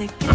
te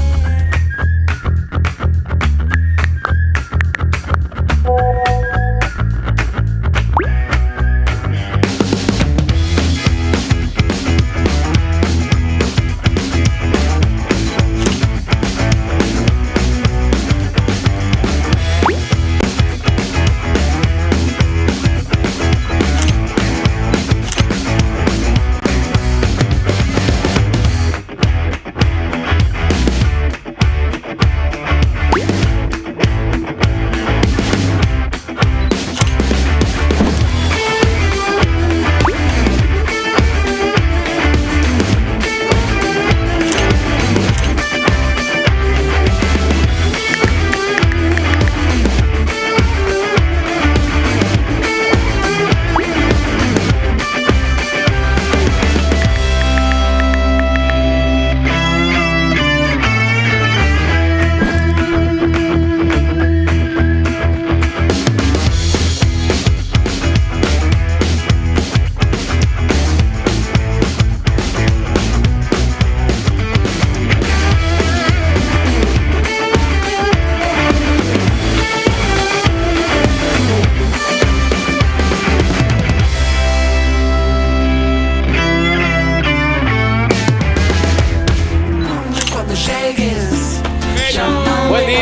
Buen día.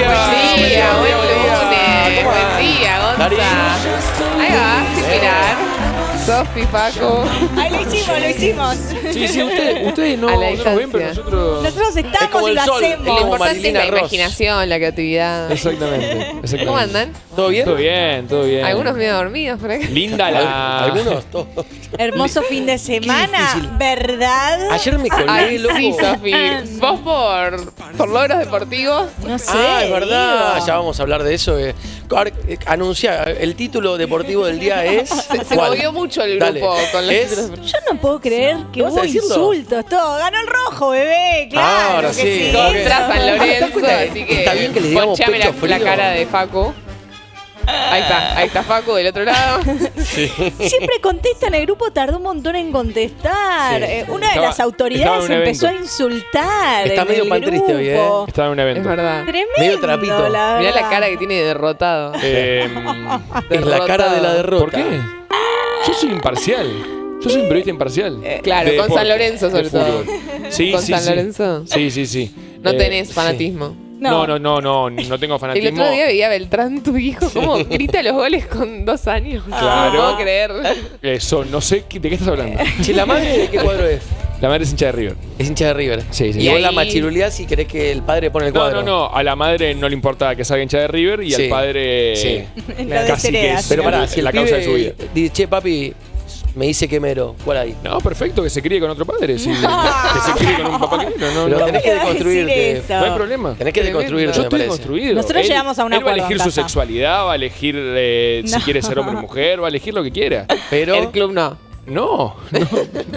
Buen día, buen lunes. ¿Cómo Buen va? día, Gonza. Darío. Ahí va, sin mirar. Sofi, Paco. Ahí lo hicimos. Sí, ustedes no, A la no nos ven, pero distancia. nosotros... Nosotros Es estamos como y el lo sol, hacemos. Lo como importante es Marilina la Ross. imaginación, la creatividad. Exactamente. ¿Cómo andan? ¿Todo bien? Todo bien. Algunos medio dormidos por acá. Linda la... Algunos, todos. Hermoso fin de semana, difícil. ¿verdad? Ayer me colgué, Ay, loco. sí, Sofi. Vos por logros deportivos. No sé. Es verdad. digo. Ya vamos a hablar de eso. Anuncia, el título deportivo del día es... Se ¿cuál? movió mucho el Dale. grupo con los Es- títulos. Yo no puedo creer que ¿Vas a hubo decirlo? insultos, todo. Ganó el rojo, bebé, claro Ahora que sí. sí. Contra San ¿Te das Lorenzo, cuenta? así que Está bien que le digamos ponchame pecho la frío. cara de Facu. Ahí está Facu del otro lado. Siempre contestan, el grupo tardó un montón en contestar. Sí. Una de Estaba- las autoridades estaba en un empezó a evento. insultar. Está en medio el pan triste hoy, grupo. Estaba en un evento. Es verdad. Tremendo. Medio trapito. La Mirá la verdad. cara que tiene de derrotado. Es la cara de la derrota. ¿Por qué? Yo soy imparcial. Yo soy un periodista imparcial. Claro, De con San deporte, Lorenzo sobre de todo. fútbol. Sí, ¿Con sí, San sí. Lorenzo? Sí. No tenés sí. fanatismo. No tengo El fanatismo. otro día veía a Beltrán, tu hijo, cómo grita los goles con 2 años. Claro. No puedo creer. Eso, no sé de qué estás hablando. Che, ¿la madre de qué cuadro es? La madre es hincha de River. Es hincha de River. Sí. Y vos ahí- la machiruleás si querés que el padre pone el cuadro. No. A la madre no le importa que salga hincha de River y Sí. al padre Sí. Lo casi que desheredas. es Pero pará, si el la causa de su vida. pibe dice, che, papi, me dice que mero, ¿cuál hay? No, perfecto, que se críe con otro padre. Sí. Que se críe con un papá que no, Pero no, tenés que ¿Qué vas a decir deconstruirte. eso? no hay problema. Tenés que deconstruirte, Yo me estoy parece. construido. Nosotros llegamos a un él va a acuerdo elegir en su casa. sexualidad, va a elegir si No. quiere ser hombre o mujer, va a elegir lo que quiera. Pero El club no. No.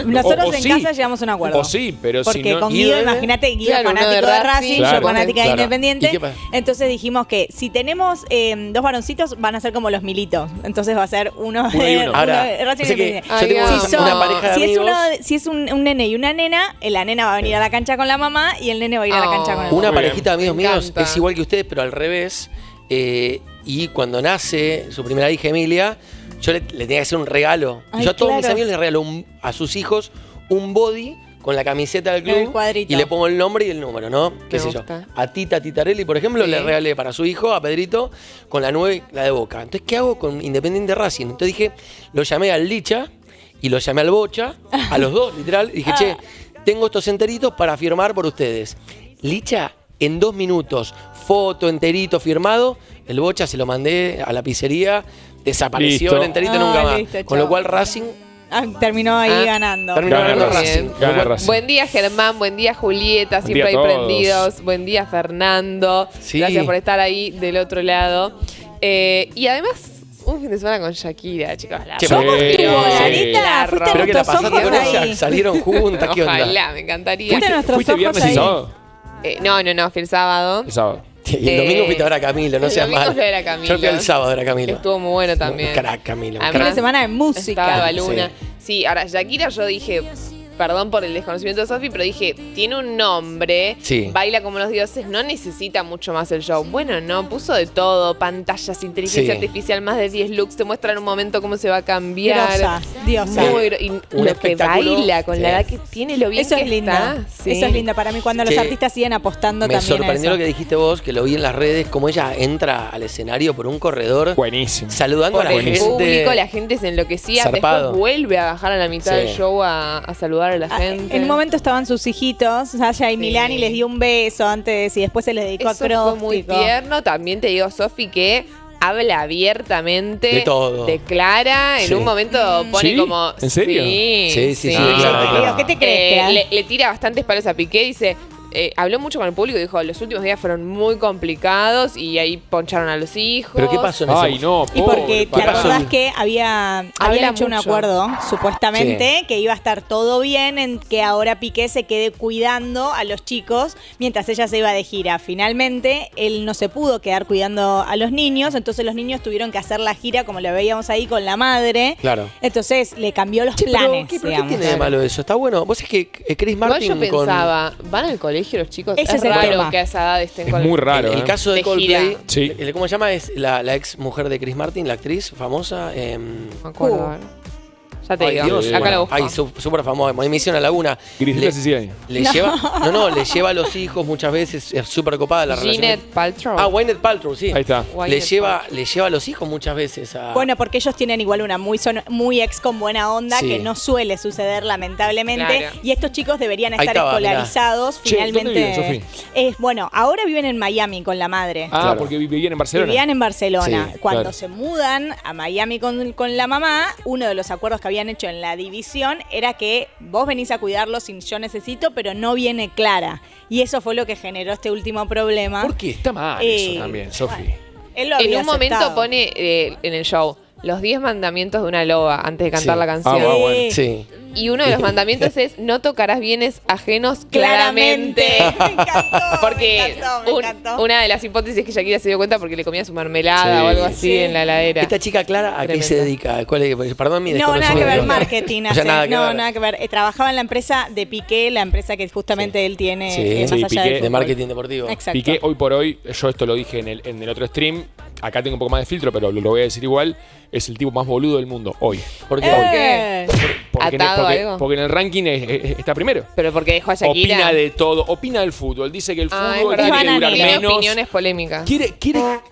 Nosotros O en sí. casa llegamos a un acuerdo. O sí, pero Porque si no... con ¿Y Guido, de- imagínate, Guido Claro, uno fanático de de Racing, Racing, claro, yo fanática de claro. ¿Y Independiente. qué pasa? Entonces dijimos que si tenemos 2 varoncitos, van a ser como los militos. Entonces va a ser uno Uno y de, uno. Ahora, de Racing sé que Independiente. yo tengo Ay, Si, son- una pareja de si es, amigos. si es un nene y una nena, la nena va a venir a la cancha con la mamá y el nene va a ir a la cancha con el Una Muy parejita de amigos Me míos encanta. es igual que ustedes, pero al revés. Y cuando nace su primera hija, Emilia, yo le tenía que hacer un regalo. Ay, Yo a todos mis claro. amigos les regalo a sus hijos un body con la camiseta del El club cuadrito. y le pongo el nombre y el número, ¿no? ¿Qué Me sé yo? gusta. A Tita Titarelli, por ejemplo, Sí. le regalé para su hijo, a Pedrito, con la 9, la de Boca. Entonces, ¿qué hago con Independiente Racing? Entonces dije, lo llamé al Licha y lo llamé al Bocha, a los dos, literal. Y dije, che, tengo estos enteritos para firmar por ustedes. Licha, en 2 minutos, foto, enterito, firmado. El Bocha se lo mandé a la pizzería, desapareció Listo. el enterito Ah, nunca más. listo, Con chao. lo cual Racing terminó ahí Ah. ganando. terminó Gana ganando Racing. Racing. Gana Lo cual- Racing. Buen día, Germán. Buen día, Julieta. Buen Siempre ahí día a todos. prendidos. Buen día, Fernando. Sí. Gracias por estar ahí del otro lado. Y además, un fin de semana con Shakira, chicos. La Che, ¿Cómo Sí. estuvo, Sí. Larita? ¿Fuiste a Pero que la nuestros pasaste ojos con ella, ahí? salieron juntas, ¿qué onda? Ojalá, me encantaría. Fuiste a nuestros ¿Fuiste ojos viernes ahí. y sábado? No, fui el sábado. El sábado. Y el domingo fuiste a ver a Camilo, no el seas domingo mal. fui a ver a Camilo. Yo fui el sábado a ver a Camilo. Estuvo muy bueno también. Crack, Camilo. Además, Fin de crack. semana de Estaba música. Eva Luna. Sí, ahora Shakira yo dije, perdón por el desconocimiento de Sofi, pero dije, tiene un nombre, Sí. baila como los dioses, no necesita mucho más el show. Bueno, no, puso de todo, pantallas, inteligencia Sí. artificial, más de 10 looks, te muestra en un momento cómo se va a cambiar. Diosa. Y Un lo que espectáculo. baila con Sí. la edad que tiene, lo bien Eso que es lindo. está. Sí. Eso es lindo para mí cuando los Che, artistas siguen apostando Me también a sorprendió eso. lo que dijiste vos, que lo vi en las redes, como ella entra al escenario por un corredor Buenísimo. saludando Por a la el gente. público, la gente se enloquecía, Zarpado. después vuelve a bajar a la mitad Sí. del show a saludar a la gente. En un momento estaban sus hijitos, Sasha y Milán, y les dio un beso antes y después se les dedicó Eso a fue muy acróstico. tierno. También te digo, Sofi, que habla abiertamente, De todo. declara, Sí. en un momento pone ¿Sí? como... ¿En serio? Sí, Ah. declara. ¿Qué te crees? que le tira bastantes palos a Piqué, dice... habló mucho con el público y dijo, los últimos días fueron muy complicados y ahí poncharon a los hijos. ¿Pero qué pasó en ese Ay, no, Y porque te ¿Qué pasó? acordás que habían hecho un mucho. acuerdo, supuestamente, que iba a estar todo bien, en que ahora Piqué se quede cuidando a los chicos mientras ella se iba de gira. Finalmente, él no se pudo quedar cuidando a los niños, entonces los niños tuvieron que hacer la gira como lo veíamos ahí con la madre. Claro. Entonces le cambió los Che, pero planes, ¿qué digamos. tiene de malo eso? Está bueno. Vos es que Chris Igual Martin yo pensaba, ¿van al colegio los chicos? Ese es el raro tema. que a esa edad estén Es con muy raro. el ¿eh? caso de De Coldplay, gira. Sí. ¿cómo se llama? Es la ex mujer de Chris Martin, la actriz famosa. No me acuerdo. ahora. Ya te Ay, digo, Dios, acá bueno. lo busco. Ay, súper famosa. Me hicieron a Laguna. Griselda Siciliani. Le lleva a los hijos muchas veces. Es súper copada la relación. Gwyneth Paltrow. Ah, Gwyneth Paltrow, sí. Ahí está. Le Gwyneth lleva a los hijos muchas veces a... Bueno, porque ellos tienen igual una muy ex con buena onda, Sí. que no suele suceder lamentablemente. Claro. Y estos chicos deberían Ahí estar estaba, escolarizados Che, ¿dónde finalmente. viven, Bueno, ahora viven en Miami con la madre. Ah, Claro. porque vivían en Barcelona. Vivían en Barcelona. Sí, Cuando claro. se mudan a Miami con la mamá, uno de los acuerdos que habían hecho en la división era que vos venís a cuidarlos sin yo necesito, pero no viene Clara. Y eso fue lo que generó este último problema. ¿Por qué? Está mal eso también, Sofi. Él lo En había un momento aceptado. pone en el show los 10 mandamientos de una loba antes de cantar Sí. la canción. Ah, bueno. Sí. Y uno de los mandamientos es no tocarás bienes ajenos Claramente. claramente. Me encantó. Porque me encantó. una de las hipótesis es que Shakira se dio cuenta porque le comía su mermelada Sí. o algo así Sí. en la heladera. Esta chica Clara, ¿a qué Tremendo. se dedica? ¿Cuál es? Perdón mi No, nada que desconocimiento. ver, marketing. O sea, hace. nada que ver. Nada que ver. Trabajaba en la empresa de Piqué, la empresa que justamente él tiene Sí. más Sí, allá Piqué. del De fútbol. marketing deportivo. Exacto. Piqué, hoy por hoy, yo esto lo dije en el otro stream, acá tengo un poco más de filtro, pero lo voy a decir igual, es el tipo más boludo del mundo, hoy. ¿Por qué? Eh. ¿Atado a algo? Porque en el ranking está primero. Pero porque dejó a Shakira. Opina de todo, opina del fútbol, dice que el Ah, es fútbol verdad. tiene que durar Tiene menos. opiniones polémicas.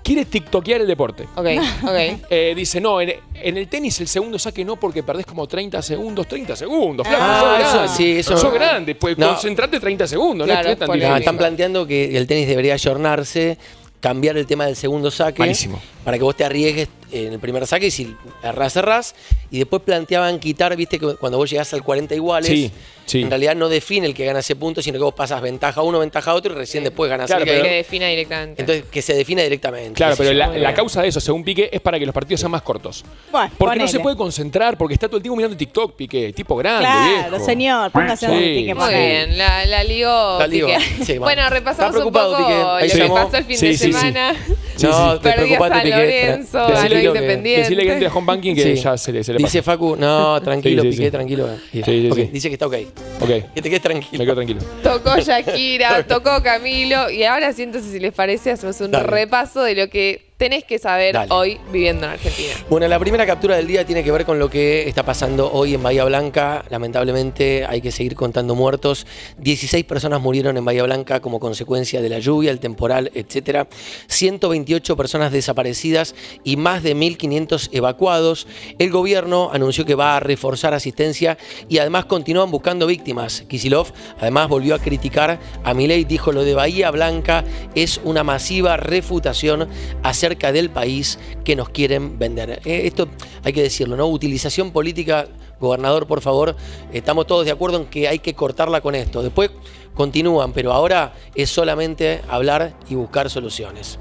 Quiere tiktokear el deporte. Ok, ok. Dice, no, en el tenis el segundo saque no porque perdés como 30 segundos. 30 segundos, flaco, Ah, sos eso, grande. sí, eso- Sos grande, pues No. concentrate 30 segundos, Claro, no es tan ponele. difícil. Están planteando que el tenis debería ayornarse, cambiar el tema del segundo saque. Malísimo. Para que vos te arriesgues en el primer saque y si errás. Y después planteaban quitar, viste, que cuando vos llegás al 40 iguales, Sí, sí. en realidad no define el que gana ese punto, sino que vos pasas ventaja a uno, ventaja a otro y recién después ganás Claro, el que pero- Que hay. defina directamente. Entonces, que se defina directamente. Claro, qué sé pero yo. la causa de eso, según Piqué, es para que los partidos sean más cortos. Bueno, Porque no ponele. se puede concentrar, porque está todo el tiempo mirando TikTok, Piqué. Tipo grande, Claro, viejo. señor, póngase Sí. donde Piqué Muy ponga. bien, la lió. La lió, Piqué. sí, bueno, bueno. repasamos Está un preocupado, poco Piqué. Ahí lo se que llamó. pasó el fin Sí, de sí, sí. semana. No, te Perdí a preocupate, San Piqué. Lorenzo, Decile ganó que- Independiente. Decirle que entre a home banking que Sí. ya se le Dice pasa. Facu, no, tranquilo, Sí, sí, Piqué, sí. tranquilo. Sí, Ok, sí. dice que está ok. Ok, Que te quedes tranquilo. me quedo tranquilo. Tocó Shakira, tocó Camilo. Y ahora sí, entonces, si les parece, hacemos un Dale. repaso de lo que tenés que saber Dale. hoy viviendo en Argentina. Bueno, la primera captura del día tiene que ver con lo que está pasando hoy en Bahía Blanca. Lamentablemente hay que seguir contando muertos. 16 personas murieron en Bahía Blanca como consecuencia de la lluvia, el temporal, etc. 128 personas desaparecidas y más de 1.500 evacuados. El gobierno anunció que va a reforzar asistencia y además continúan buscando víctimas. Kicillof además volvió a criticar a Milei, dijo lo de Bahía Blanca es una masiva refutación acerca del país que nos quieren vender. Esto hay que decirlo, ¿no? Utilización política, gobernador, por favor, estamos todos de acuerdo en que hay que cortarla con esto. Después continúan, pero ahora es solamente hablar y buscar soluciones.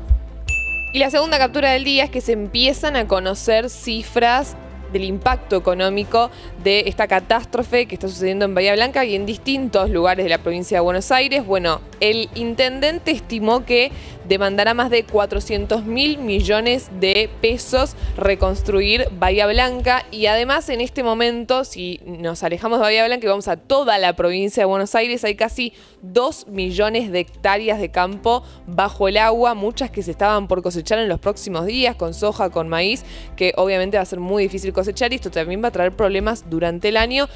Y la segunda captura del día es que se empiezan a conocer cifras del impacto económico de esta catástrofe que está sucediendo en Bahía Blanca y en distintos lugares de la provincia de Buenos Aires. Bueno, el intendente estimó que demandará más de 400.000 millones de pesos reconstruir Bahía Blanca. Y además, en este momento, si nos alejamos de Bahía Blanca y vamos a toda la provincia de Buenos Aires, hay casi 2 millones de hectáreas de campo bajo el agua, muchas que se estaban por cosechar en los próximos días, con soja, con maíz, que obviamente va a ser muy difícil cosechar, y esto también va a traer problemas durante el año.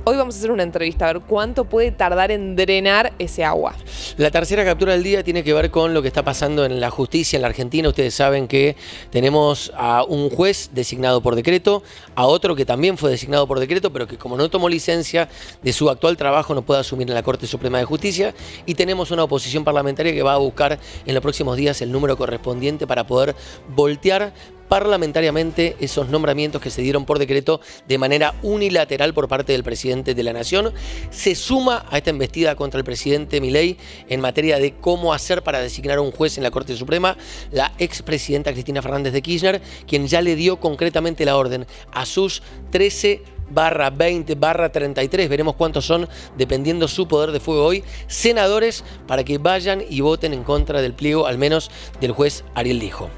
Hoy vamos a hacer una entrevista a ver cuánto puede tardar en drenar ese agua. La tercera captura del día tiene que ver con lo que está pasando en la justicia en la Argentina. Ustedes saben que tenemos a un juez designado por decreto, a otro que también fue designado por decreto, pero que como no tomó licencia de su actual trabajo no puede asumir en la Corte Suprema de Justicia, y tenemos una oposición parlamentaria que va a buscar en los próximos días el número correspondiente para poder voltear parlamentariamente esos nombramientos que se dieron por decreto de manera unilateral por parte del presidente de la Nación. Se suma a esta embestida contra el presidente Milei en materia de cómo hacer para designar a un juez en la Corte Suprema la expresidenta Cristina Fernández de Kirchner, quien ya le dio concretamente la orden a sus 13/20/33, veremos cuántos son, dependiendo su poder de fuego hoy, senadores, para que vayan y voten en contra del pliego, al menos del juez Ariel Lijo.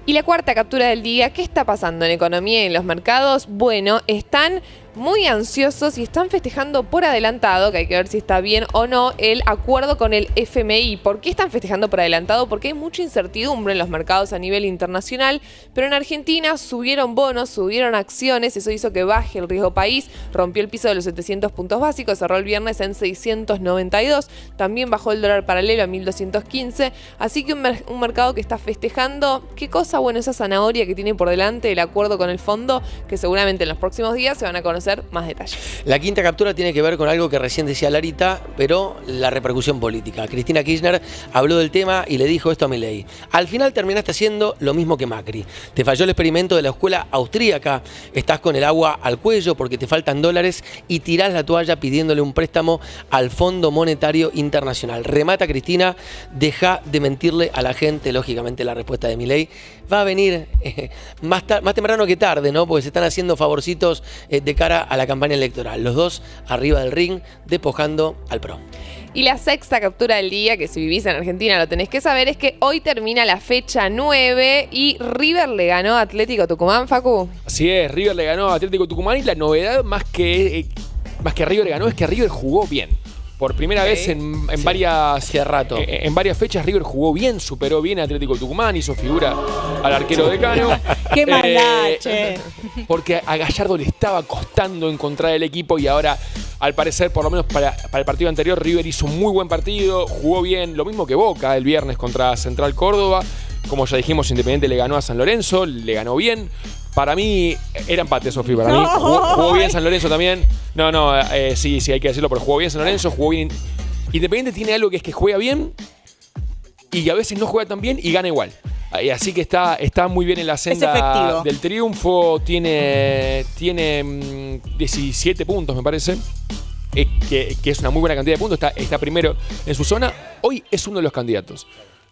Y la cuarta captura del día, ¿qué está pasando en economía y en los mercados? Bueno, están muy ansiosos y están festejando por adelantado, que hay que ver si está bien o no, el acuerdo con el FMI. ¿Por qué están festejando por adelantado? Porque hay mucha incertidumbre en los mercados a nivel internacional, pero en Argentina subieron bonos, subieron acciones, eso hizo que baje el riesgo país, rompió el piso de los 700 puntos básicos, cerró el viernes en 692, también bajó el dólar paralelo a 1215, así que un mercado que está festejando. ¿Qué cosa? Bueno, esa zanahoria que tiene por delante el acuerdo con el fondo, que seguramente en los próximos días se van a conocer más detalles. La quinta captura tiene que ver con algo que recién decía Larita, pero la repercusión política. Cristina Kirchner habló del tema y le dijo esto a Milei: al final terminaste haciendo lo mismo que Macri. Te falló el experimento de la escuela austríaca, estás con el agua al cuello porque te faltan dólares y tirás la toalla pidiéndole un préstamo al Fondo Monetario Internacional. Remata Cristina, deja de mentirle a la gente. Lógicamente la respuesta de Milei va a venir más temprano que tarde, ¿no? Porque se están haciendo favorcitos de cara a la campaña electoral. Los dos arriba del ring, despojando al PRO. Y la sexta captura del día, que si vivís en Argentina lo tenés que saber, es que hoy termina la fecha 9 y River le ganó a Atlético Tucumán, Facu. Así es, River le ganó a Atlético Tucumán, y la novedad más que River le ganó es que River jugó bien. Por primera vez en varias fechas River jugó bien, superó bien a Atlético Tucumán, hizo figura al arquero decano. ¡Qué maldad, che! Porque a Gallardo le estaba costando encontrar el equipo, y ahora, al parecer, por lo menos para el partido anterior, River hizo un muy buen partido, jugó bien, lo mismo que Boca el viernes contra Central Córdoba. Como ya dijimos, Independiente le ganó a San Lorenzo, le ganó bien. Para mí era empate, Sofi, para mí. Jugó bien San Lorenzo también. Sí, hay que decirlo, pero jugó bien San Lorenzo, jugó bien. Independiente tiene algo que es que juega bien y a veces no juega tan bien y gana igual. Así que está muy bien en la senda del triunfo. Tiene 17 puntos, me parece. Que es una muy buena cantidad de puntos. Está primero en su zona. Hoy es uno de los candidatos.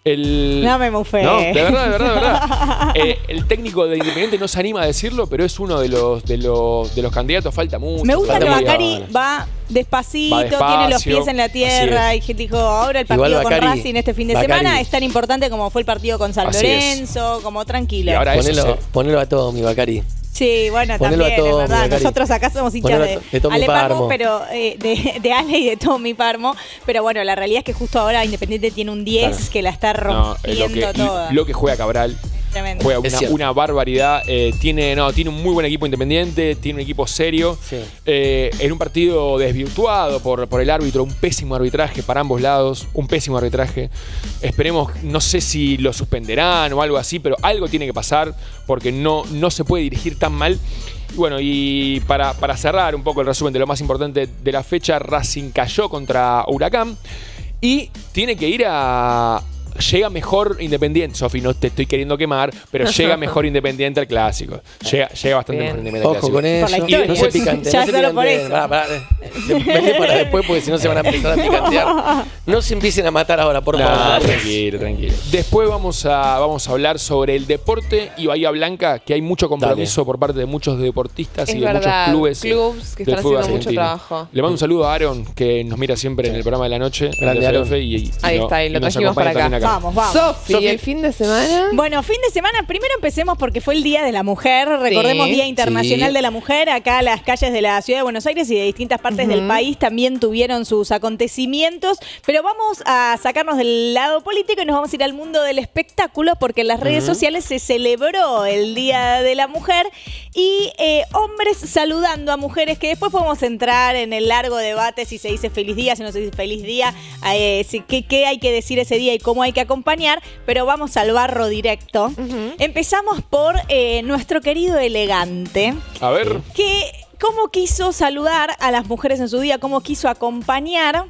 No me mufé. No, de verdad. El técnico de Independiente no se anima a decirlo, pero es uno de los candidatos. Falta mucho. Me gusta que Bacari va despacito, tiene los pies en la tierra. Y gente dijo, ahora el partido con Racing este fin de semana es tan importante como fue el partido con San Lorenzo, como tranquilo. Ponelo a todo, mi Bacari. Sí, bueno, ponelo también, es verdad. Nosotros acá somos hinchas de Tommy Parmo, pero de Ale y de Tommy Parmo. Pero bueno, la realidad es que justo ahora Independiente tiene un 10 que la está rompiendo toda. Lo que juega Cabral. Tremendo. Juega una barbaridad. Tiene un muy buen equipo Independiente, tiene un equipo serio. Sí. En un partido desvirtuado por el árbitro, un pésimo arbitraje para ambos lados, un pésimo arbitraje. Esperemos, no sé si lo suspenderán o algo así, pero algo tiene que pasar porque no se puede dirigir tan mal. Y bueno, y para cerrar un poco el resumen de lo más importante de la fecha, Racing cayó contra Huracán y tiene que ir llega mejor Independiente. Sofi, no te estoy queriendo quemar, pero llega mejor Independiente al clásico. Llega bastante mejor Independiente al clásico. Ojo con eso. Por la historia. No se picante. Ya solo por eso. Vení para después porque si no se van a empezar a picantear. No se empiecen a matar ahora, por favor. Tranquilo, tranquilo. Después vamos a hablar sobre el deporte y Bahía Blanca, que hay mucho compromiso por parte de muchos deportistas y de muchos clubes que del están fútbol haciendo mucho argentino. trabajo. Le mando un saludo a Aaron, que nos mira siempre en el programa de la noche. Grande, de Aaron. FF, y Ahí está, y lo nos trajimos para acompaña acá. también Vamos. Sofi, ¿el fin de semana? Bueno, fin de semana, primero empecemos porque fue el Día de la Mujer, recordemos Sí. Día Internacional Sí. de la Mujer, acá las calles de la Ciudad de Buenos Aires y de distintas partes del país también tuvieron sus acontecimientos, pero vamos a sacarnos del lado político y nos vamos a ir al mundo del espectáculo porque en las redes sociales se celebró el Día de la Mujer y hombres saludando a mujeres, que después podemos entrar en el largo debate si se dice feliz día, si no se dice feliz día, qué hay que decir ese día y cómo hay que acompañar, pero vamos al barro directo. Empezamos por nuestro querido Elegante, A ver. que cómo quiso saludar a las mujeres en su día, cómo quiso acompañar,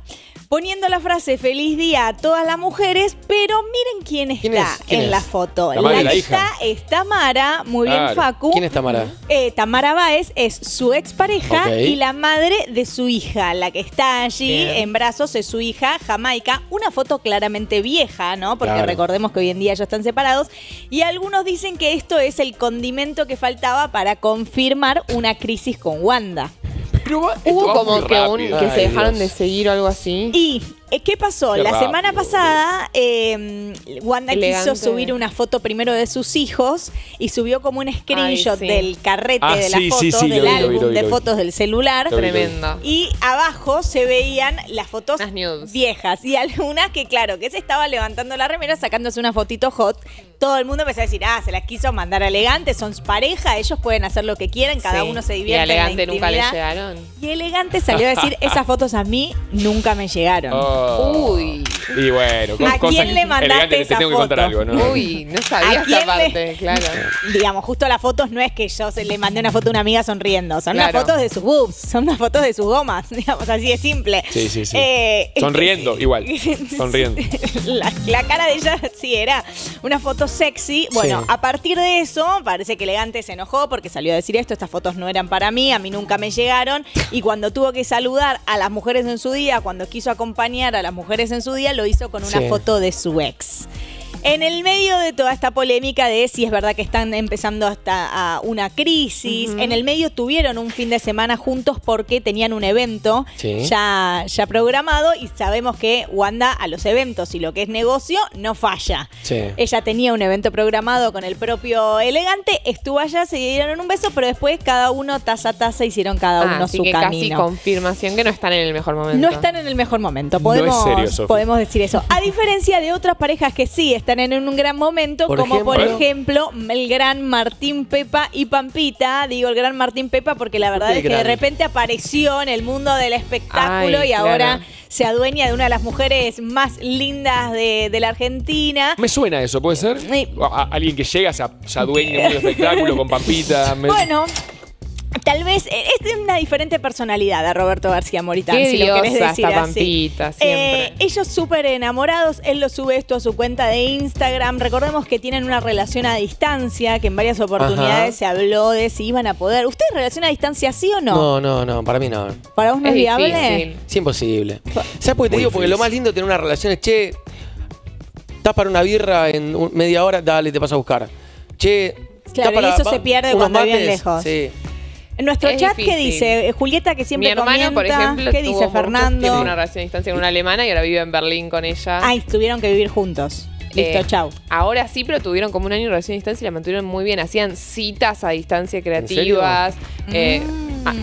poniendo la frase feliz día a todas las mujeres, pero miren quién está ¿Quién en es? la foto. Tamara, La la que hija. está es Tamara, muy bien Claro. Facu. ¿Quién es Tamara? Tamara Báez es su expareja Ok. y la madre de su hija. La que está allí Bien. en brazos es su hija, Jamaica. Una foto claramente vieja, ¿no? Porque Claro. recordemos que hoy en día ya están separados. Y algunos dicen que esto es el condimento que faltaba para confirmar una crisis con Wanda. Pero esto Hubo va como muy que, rápido. que Ay, se dejaron Dios. de seguir o algo así. Y ¿qué pasó? Qué La rápido, semana pasada Wanda Elegante. quiso subir una foto primero de sus hijos y subió como un screenshot sí. del carrete Ah, de las sí, fotos, sí, sí, del lo vi, álbum lo vi. de fotos del celular. Lo vi. Tremendo. Y abajo se veían las fotos Las nudes. viejas y algunas que, claro, que se estaba levantando la remera sacándose una fotito hot. Todo el mundo empezó a decir, se las quiso mandar a Elegante, son pareja, ellos pueden hacer lo que quieran, cada Sí. uno se Y divierte a en la Elegante nunca le intimidad. llegaron. Y Elegante salió a decir, esas fotos a mí nunca me llegaron. Oh. Uy. Y bueno, ¿A quién le mandaste elegante, esa te tengo que contar foto? algo, ¿no? Uy, no sabía ¿A quién esta parte, claro. Digamos, justo las fotos no es que yo le mandé una foto a una amiga sonriendo, son las Claro. fotos de sus boobs, son las fotos de sus gomas, digamos, así de simple. Sí, sí, sí. Eh, Sonriendo, igual. Sonriendo. La cara de ella sí era una foto sexy. Bueno, Sí. a partir de eso, parece que Elegante se enojó porque salió a decir esto, estas fotos no eran para mí, a mí nunca me llegaron. Y cuando tuvo que saludar a las mujeres en su día, cuando quiso acompañar a las mujeres en su día, lo hizo con una Sí. foto de su ex. En el medio de toda esta polémica de si es verdad que están empezando hasta a una crisis, en el medio tuvieron un fin de semana juntos porque tenían un evento Sí. ya programado y sabemos que Wanda a los eventos y lo que es negocio no falla. Sí. Ella tenía un evento programado con el propio Elegante, estuvo allá, se dieron un beso, pero después cada uno taza a taza hicieron cada uno Así su que casi camino. confirmación que no están en el mejor momento. No están en el mejor momento, No es podemos, serio, Sofi. podemos decir eso. A diferencia de otras parejas que sí están en un gran momento, Por como por ejemplo. ejemplo el gran Martín Pepa y Pampita. Digo el gran Martín Pepa porque la verdad qué es que de gran? repente apareció en el mundo del espectáculo Ay, y ahora claro. se adueña de una de las mujeres más lindas de la Argentina. Me suena eso, ¿puede ser? Sí. Alguien que llega, se adueña de un espectáculo con Pampita. Bueno, tal vez es de una diferente personalidad de Roberto García Moritán, Qué si lo querés diosa decir esta así. Pampita, siempre. Ellos súper enamorados, él lo sube esto a su cuenta de Instagram. Recordemos que tienen una relación a distancia, que en varias oportunidades Ajá. se habló de si iban a poder. ¿Ustedes relación a distancia sí o no? No, para mí no. ¿Para vos no Es es viable? difícil. Es imposible. ¿Sabes por qué te Muy digo? Porque lo difícil. más lindo de tener una relación es, che, estás para una birra en media hora, dale, te paso a buscar. Che, Claro, estás para y eso se pierde unos cuando viven mates. lejos. Sí. En nuestro Es chat, ¿qué difícil. dice? Julieta, que Mi siempre hermano, por comenta. ejemplo, ¿Qué tuvo dice por mucho Fernando? tiempo una relación a distancia con una alemana y ahora vive en Berlín con ella. Ay, tuvieron que vivir juntos. Listo, chau. Ahora sí, pero tuvieron como un año de relación a distancia y la mantuvieron muy bien. Hacían citas a distancia creativas.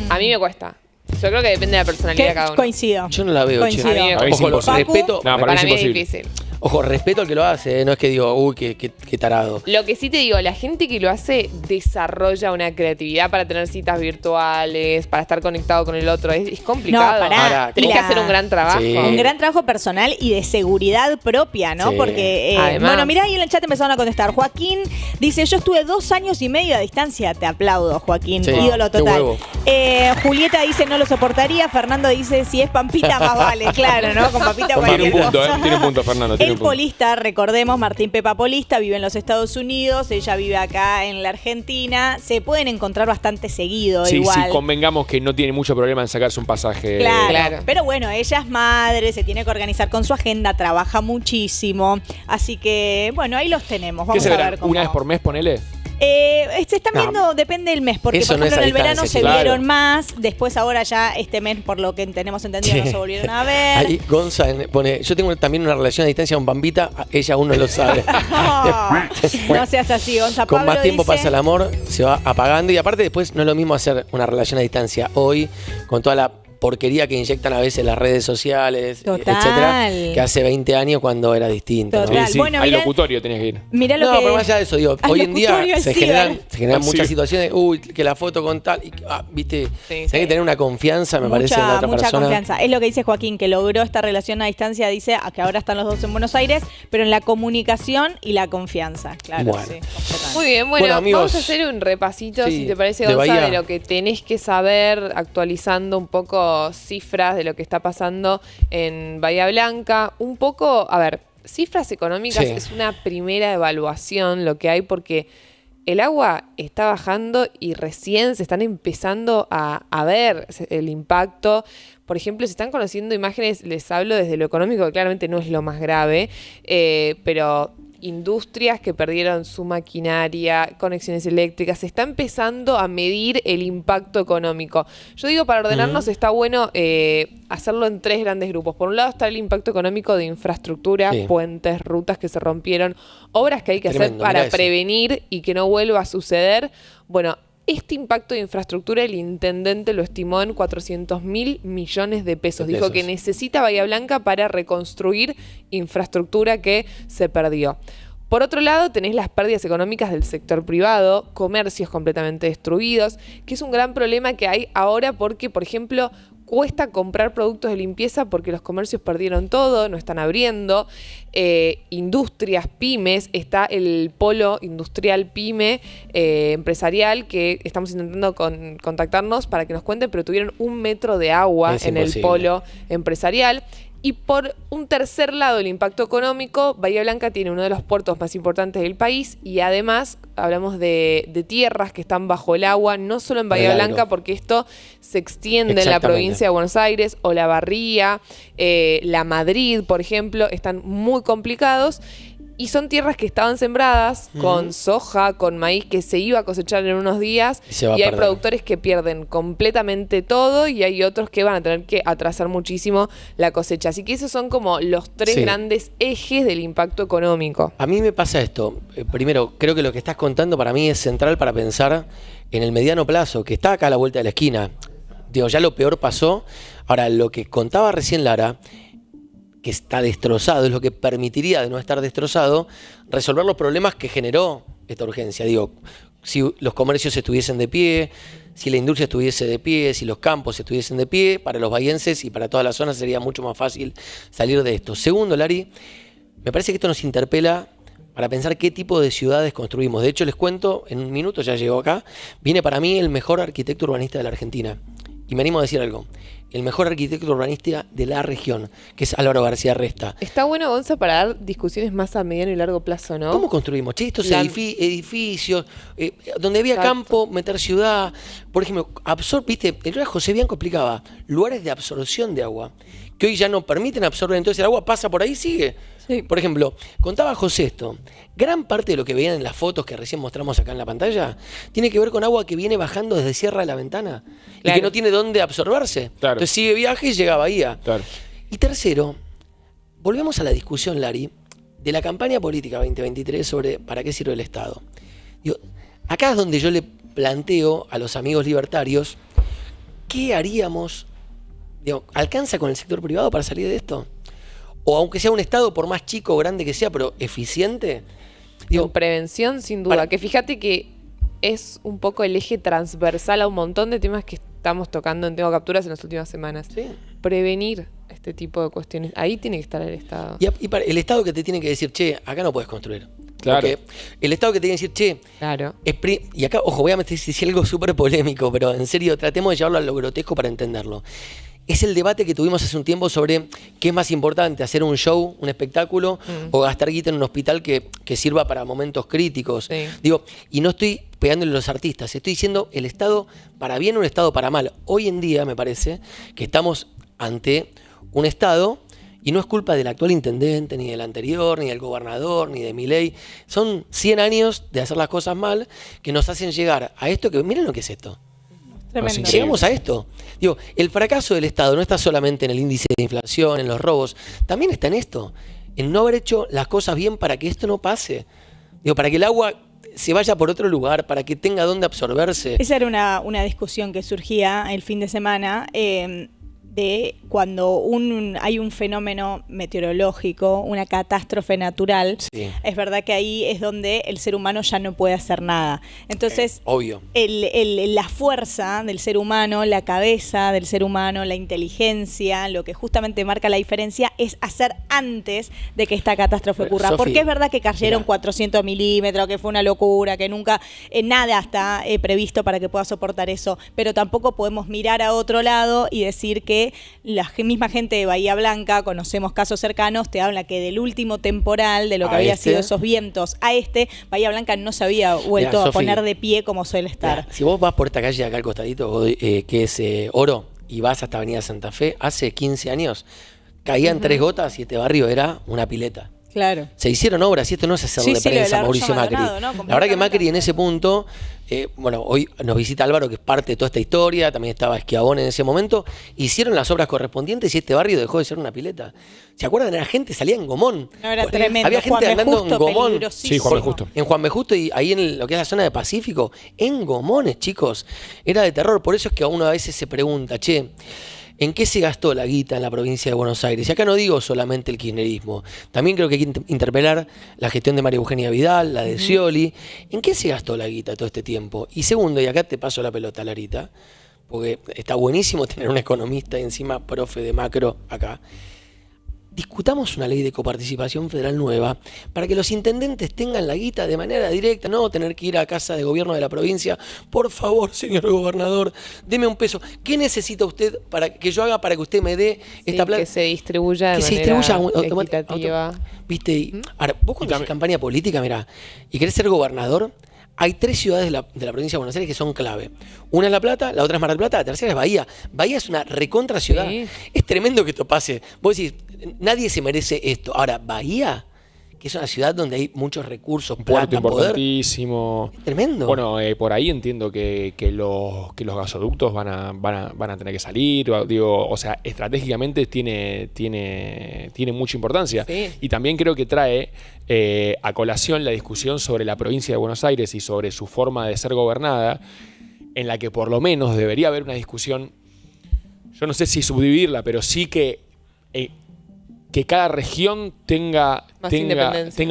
A mí me cuesta. Yo creo que depende de la personalidad de cada uno. Coincido. Yo no la veo, che. Coincido. A mí me cuesta. Ojo, lo Facu. respeto. No, Para, mí es mí es imposible. difícil. Ojo, respeto al que lo hace, no es que digo, uy, qué tarado. Lo que sí te digo, la gente que lo hace desarrolla una creatividad para tener citas virtuales, para estar conectado con el otro. Es complicado. No, pará. Ahora, Tenés que La- hacer un gran trabajo. Sí. Un gran trabajo personal y de seguridad propia, ¿no? Sí. Porque, Además. bueno, mirá, ahí en el chat empezaron a contestar. Joaquín dice, yo estuve 2 años y medio a distancia. Te aplaudo, Joaquín. Sí. Ídolo Qué total. huevo. Julieta dice, no lo soportaría. Fernando dice, si es Pampita, más vale. Claro, ¿no? Con Pampita Tiene cualquier un punto, cosa. Tiene un punto, Fernando. En Tiene el Polista, recordemos, Martín Pepa Polista vive en los Estados Unidos, ella vive acá en la Argentina. Se pueden encontrar bastante seguido, igual. Sí, convengamos que no tiene mucho problema en sacarse un pasaje. Claro. Pero bueno, ella es madre, se tiene que organizar con su agenda, trabaja muchísimo. Así que, bueno, ahí los tenemos. Vamos a ver cómo. ¿Una vez por mes, ponele? Se están viendo, depende del mes, porque por ejemplo en el verano se vieron más, después ahora ya este mes, por lo que tenemos entendido, no se volvieron a ver. Ahí Gonza pone, yo tengo también una relación a distancia con Bambita, ella aún no lo sabe. No seas así, Gonza. Con Pablo más tiempo dice, pasa el amor, se va apagando y aparte después no es lo mismo hacer una relación a distancia hoy con toda la porquería que inyectan a veces las redes sociales, etcétera, que hace 20 años cuando era distinto. Total. Sí, sí. Bueno, al mirá, locutorio tenías que ir. Mirá lo no, que... pero más allá de eso, digo, hoy en día se generan muchas situaciones, que la foto con tal, viste, hay que tener una confianza, me parece, en la otra mucha persona. Confianza. Es lo que dice Joaquín, que logró esta relación a distancia, dice que ahora están los dos en Buenos Aires, pero en la comunicación y la confianza. Claro, bueno. sí. Muy bien, bueno, amigos, vamos a hacer un repasito, sí, si te parece, de Gonza, Bahía. de lo que tenés que saber, actualizando un poco cifras de lo que está pasando en Bahía Blanca. Un poco, a ver, cifras económicas es una primera evaluación lo que hay, porque el agua está bajando y recién se están empezando a ver el impacto. Por ejemplo, se están conociendo imágenes, les hablo desde lo económico, que claramente no es lo más grave, pero industrias que perdieron su maquinaria, conexiones eléctricas, se está empezando a medir el impacto económico. Yo digo, para ordenarnos está bueno hacerlo en 3 grandes grupos. Por un lado está el impacto económico de infraestructura, puentes, rutas que se rompieron, obras que hay que hacer para prevenir y que no vuelva a suceder. Bueno, este impacto de infraestructura el intendente lo estimó en 400.000 millones de pesos. Dijo que necesita Bahía Blanca para reconstruir infraestructura que se perdió. Por otro lado, tenés las pérdidas económicas del sector privado, comercios completamente destruidos, que es un gran problema que hay ahora porque, por ejemplo, cuesta comprar productos de limpieza porque los comercios perdieron todo, no están abriendo. Industrias, pymes, está el polo industrial pyme empresarial que estamos intentando contactarnos para que nos cuenten, pero tuvieron 1 metro de agua en el polo empresarial. Y por un tercer lado, el impacto económico, Bahía Blanca tiene uno de los puertos más importantes del país y además hablamos de tierras que están bajo el agua, no solo en Bahía Blanca, porque esto se extiende en la provincia de Buenos Aires, o la Barría, la Madrid, por ejemplo, están muy complicados. Y son tierras que estaban sembradas con soja, con maíz que se iba a cosechar en unos días y hay productores que pierden completamente todo y hay otros que van a tener que atrasar muchísimo la cosecha. Así que esos son como los 3 grandes ejes del impacto económico. A mí me pasa esto. Primero, creo que lo que estás contando para mí es central para pensar en el mediano plazo, que está acá a la vuelta de la esquina. Digo, ya lo peor pasó. Ahora, lo que contaba recién Lara, que está destrozado, es lo que permitiría, de no estar destrozado, resolver los problemas que generó esta urgencia. Digo, si los comercios estuviesen de pie, si la industria estuviese de pie, si los campos estuviesen de pie, para los bahienses y para toda la zona sería mucho más fácil salir de esto. Segundo, Lari, me parece que esto nos interpela para pensar qué tipo de ciudades construimos. De hecho, les cuento, en un minuto ya llegó acá, viene para mí el mejor arquitecto urbanista de la Argentina. Y me animo a decir algo. El mejor arquitecto urbanista de la región, que es Álvaro García Resta. Está bueno, Gonza, para dar discusiones más a mediano y largo plazo, ¿no? ¿Cómo construimos? Che, estos edificios, donde había campo, meter ciudad. Por ejemplo, viste, el otro día José Bianco explicaba lugares de absorción de agua, que hoy ya no permiten absorber, entonces el agua pasa por ahí y sigue. Sí. Por ejemplo, contaba José esto, gran parte de lo que veían en las fotos que recién mostramos acá en la pantalla tiene que ver con agua que viene bajando desde Sierra de la Ventana y que no tiene dónde absorberse. Claro. Entonces sigue viaje y llega a Bahía. Claro. Y tercero, volvemos a la discusión, Lari, de la campaña política 2023 sobre para qué sirve el Estado. Digo, acá es donde yo le planteo a los amigos libertarios, ¿qué haríamos? Digo, ¿alcanza con el sector privado para salir de esto? O aunque sea un Estado, por más chico o grande que sea, pero eficiente. Digo, prevención, sin duda. Que fíjate que es un poco el eje transversal a un montón de temas que estamos tocando en Tengo Capturas en las últimas semanas. Sí. Prevenir este tipo de cuestiones. Ahí tiene que estar el Estado. Y para el Estado que te tiene que decir, che, acá no puedes construir. Claro. Porque el Estado que te tiene que decir, che, claro. Y acá, ojo, voy a decir algo súper polémico, pero en serio, tratemos de llevarlo a lo grotesco para entenderlo. es el debate que tuvimos hace un tiempo sobre qué es más importante, hacer un show, un espectáculo, o gastar guita en un hospital que sirva para momentos críticos. Sí. Digo, y no estoy pegándole a los artistas, estoy diciendo el Estado para bien o el Estado para mal. Hoy en día me parece que estamos ante un Estado, y no es culpa del actual intendente, ni del anterior, ni del gobernador, ni de Milei. Son 100 años de hacer las cosas mal que nos hacen llegar a esto que, miren lo que es esto. Tremendo. Increíble. Llegamos a esto. Digo, el fracaso del Estado no está solamente en el índice de inflación, en los robos, también está en esto, en no haber hecho las cosas bien para que esto no pase. Digo, para que el agua se vaya por otro lugar, para que tenga dónde absorberse. Esa era una discusión que surgía el fin de semana de cuando hay un fenómeno meteorológico, una catástrofe natural. Sí. Es verdad que ahí es donde el ser humano ya no puede hacer nada. Entonces, Obvio. la fuerza del ser humano, la cabeza del ser humano, la inteligencia, lo que justamente marca la diferencia es hacer antes de que esta catástrofe ocurra. Sofi, Porque es verdad que cayeron mirá. 400 milímetros, que fue una locura, que nunca, nada está previsto para que pueda soportar eso. Pero tampoco podemos mirar a otro lado y decir que la misma gente de Bahía Blanca, conocemos casos cercanos, te habla que del último temporal, de lo que había sido esos vientos a Bahía Blanca no se había vuelto Mirá, a Sofi, poner de pie como suele estar. Mirá, si vos vas por esta calle acá al costadito, que es Oro, y vas hasta Avenida Santa Fe, hace 15 años caían 3 gotas y este barrio era una pileta. Claro. Se hicieron obras y esto no es hacerle Sí, lo prensa del a Mauricio Arroyo Macri. Maldonado, ¿no? La verdad que Macri Completamente. en ese punto, bueno, hoy nos visita Álvaro, que es parte de toda esta historia, también estaba Schiavone en ese momento, hicieron las obras correspondientes y este barrio dejó de ser una pileta. ¿Se acuerdan? La gente salía en Gomón. No, era Bueno, tremendo. había gente Juan B. andando Justo, en Gomón. peligrosísimo. Sí, Juan B. Justo. En Juan B. Justo y ahí en lo que es la zona de Pacífico, en Gomones, chicos. Era de terror. Por eso es que a uno a veces se pregunta, che, ¿en qué se gastó la guita en la provincia de Buenos Aires? Y acá no digo solamente el kirchnerismo. También creo que hay que interpelar la gestión de María Eugenia Vidal, la de Scioli. ¿En qué se gastó la guita todo este tiempo? Y segundo, y acá te paso la pelota, Larita, porque está buenísimo tener un economista y encima profe de macro acá. Discutamos una ley de coparticipación federal nueva para que los intendentes tengan la guita de manera directa, no tener que ir a casa de gobierno de la provincia. Por favor, señor gobernador, deme un peso. ¿Qué necesita usted para que yo haga para que usted me dé esta plata? Que se distribuya de Que se manera distribuya equitativa. ¿Viste? Ahora, vos cuando haces campaña política, mirá, y querés ser gobernador, hay 3 ciudades de la provincia de Buenos Aires que son clave. Una es La Plata, la otra es Mar del Plata, la tercera es Bahía. Bahía es una recontra ciudad. Sí. Es tremendo que esto pase. Vos decís, nadie se merece esto. Ahora, Bahía, que es una ciudad donde hay muchos recursos, Un puerto plata, poder. importantísimo. Es tremendo. Bueno, por ahí entiendo que los gasoductos van a tener que salir. Digo, o sea, estratégicamente tiene mucha importancia. Sí. Y también creo que trae a colación la discusión sobre la provincia de Buenos Aires y sobre su forma de ser gobernada, en la que por lo menos debería haber una discusión, yo no sé si subdividirla, pero sí que cada región tenga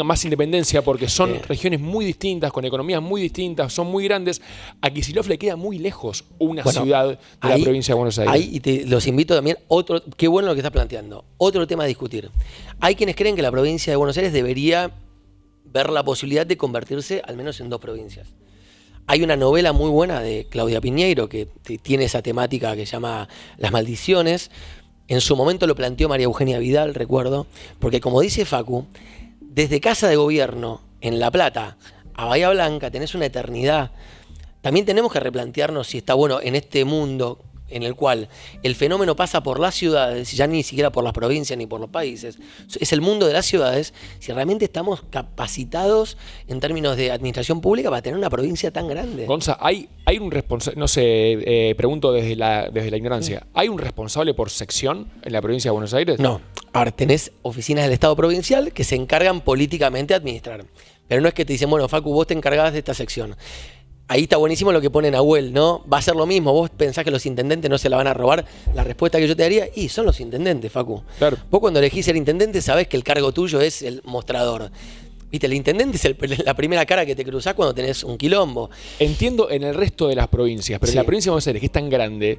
más independencia, porque son regiones muy distintas, con economías muy distintas, son muy grandes. A Kicillof le queda muy lejos una ciudad de la provincia de Buenos Aires. Ahí los invito también, qué bueno lo que estás planteando, otro tema a discutir. Hay quienes creen que la provincia de Buenos Aires debería ver la posibilidad de convertirse al menos en 2 provincias. Hay una novela muy buena de Claudia Piñeiro que tiene esa temática que se llama Las Maldiciones. En su momento lo planteó María Eugenia Vidal, recuerdo, porque como dice Facu, desde Casa de Gobierno en La Plata a Bahía Blanca tenés una eternidad. También tenemos que replantearnos si está bueno en este mundo en el cual el fenómeno pasa por las ciudades, ya ni siquiera por las provincias ni por los países, es el mundo de las ciudades, si realmente estamos capacitados en términos de administración pública para tener una provincia tan grande. Gonza, hay un responsable, no sé, pregunto desde la ignorancia, ¿hay un responsable por sección en la provincia de Buenos Aires? No, ahora tenés oficinas del Estado provincial que se encargan políticamente de administrar, pero no es que te dicen, bueno, Facu, vos te encargás de esta sección. Ahí está buenísimo lo que pone Nahuel, ¿no? Va a ser lo mismo. Vos pensás que los intendentes no se la van a robar. La respuesta que yo te daría, son los intendentes, Facu. Claro. Vos cuando elegís ser intendente sabés que el cargo tuyo es el mostrador. Viste, el intendente es la primera cara que te cruzás cuando tenés un quilombo. Entiendo en el resto de las provincias, pero Sí. en la provincia de Buenos Aires, que es tan grande,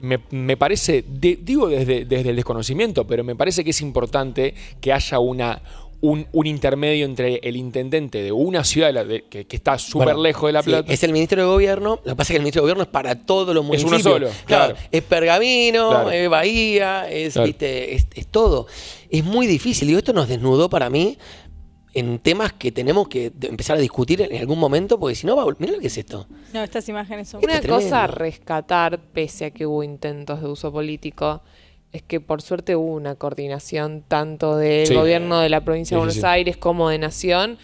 me parece, digo desde el desconocimiento, pero me parece que es importante que haya una un intermedio entre el intendente de una ciudad que está súper lejos de La Plata. Sí, es el Ministerio de Gobierno. Lo que pasa es que el Ministerio de Gobierno es para todos los municipios. Es uno solo, claro. Es Pergamino, Claro. es Bahía, Claro. es todo. Es muy difícil. Digo, esto nos desnudó para mí en temas que tenemos que empezar a discutir en algún momento, porque si no, mirá lo que es esto. No, estas imágenes son... Una Esto es cosa a tremendo. rescatar, pese a que hubo intentos de uso político, es que por suerte hubo una coordinación tanto del Sí. gobierno de la provincia de Sí, Buenos sí, sí. Aires como de Nación,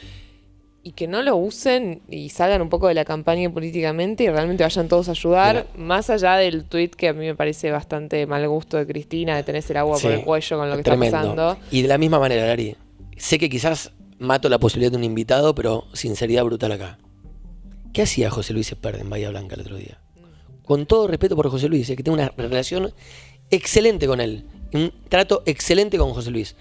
y que no lo usen y salgan un poco de la campaña políticamente y realmente vayan todos a ayudar, más allá del tuit que a mí me parece bastante mal gusto de Cristina, de tenerse el agua por Sí, el cuello con lo que tremendo. está pasando. Y de la misma manera, Lari, sé que quizás mato la posibilidad de un invitado, pero sinceridad brutal acá. ¿Qué hacía José Luis Esperde en Bahía Blanca el otro día? Con todo respeto por José Luis, que tengo una relación excelente con él, un trato excelente con José Luis.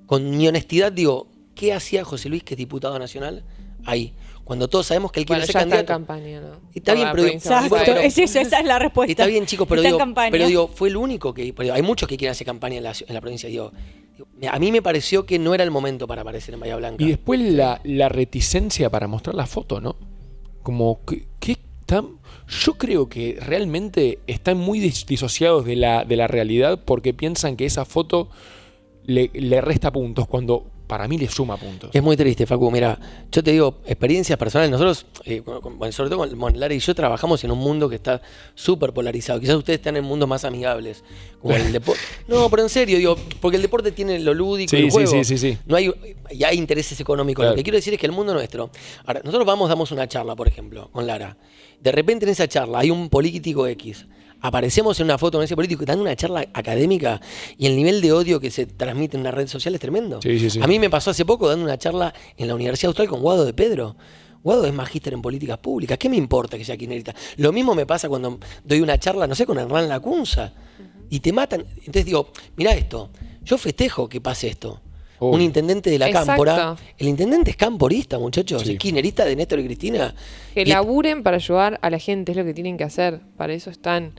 Con mi honestidad digo, ¿qué hacía José Luis, que es diputado nacional, ahí? Cuando todos sabemos que él quiere Bueno, ser ya está en candidato. campaña, ¿no? Está Por bien, la pero- provincia de Buenos Exacto, Aires. esa es la respuesta. Está bien, chicos, pero Está en digo, campaña. pero digo, fue el único que... pero hay muchos que quieren hacer campaña en la provincia. Digo, a mí me pareció que no era el momento para aparecer en Bahía Blanca. Y después la reticencia para mostrar la foto, ¿no? Como que tan... Yo creo que realmente están muy disociados de la realidad porque piensan que esa foto le resta puntos cuando para mí le suma puntos. Es muy triste, Facu. Mira, yo te digo, experiencias personales. Nosotros, sobre todo con Lara y yo, trabajamos en un mundo que está súper polarizado. Quizás ustedes están en mundos más amigables, como el deporte. No, pero en serio, digo, porque el deporte tiene lo lúdico, Sí, el sí, juego. sí. No hay, y hay intereses económicos. Claro. Lo que quiero decir es que el mundo nuestro... Ahora, nosotros damos una charla, por ejemplo, con Lara. De repente en esa charla hay un político X. Aparecemos en una foto con ese político dando una charla académica y el nivel de odio que se transmite en una red social es tremendo. Sí. A mí me pasó hace poco dando una charla en la Universidad Austral con Guado de Pedro. Guado es magíster en políticas públicas. ¿Qué me importa que sea kirchnerista? Lo mismo me pasa cuando doy una charla, no sé, con Hernán Lacunza. Y te matan. Entonces digo, mirá esto, yo festejo que pase esto. Obvio. Un intendente de la Exacto. Cámpora. El intendente es camporista, muchachos. Sí. Es kirchnerista de Néstor y Cristina. Que Y- laburen para ayudar a la gente, es lo que tienen que hacer, para eso están.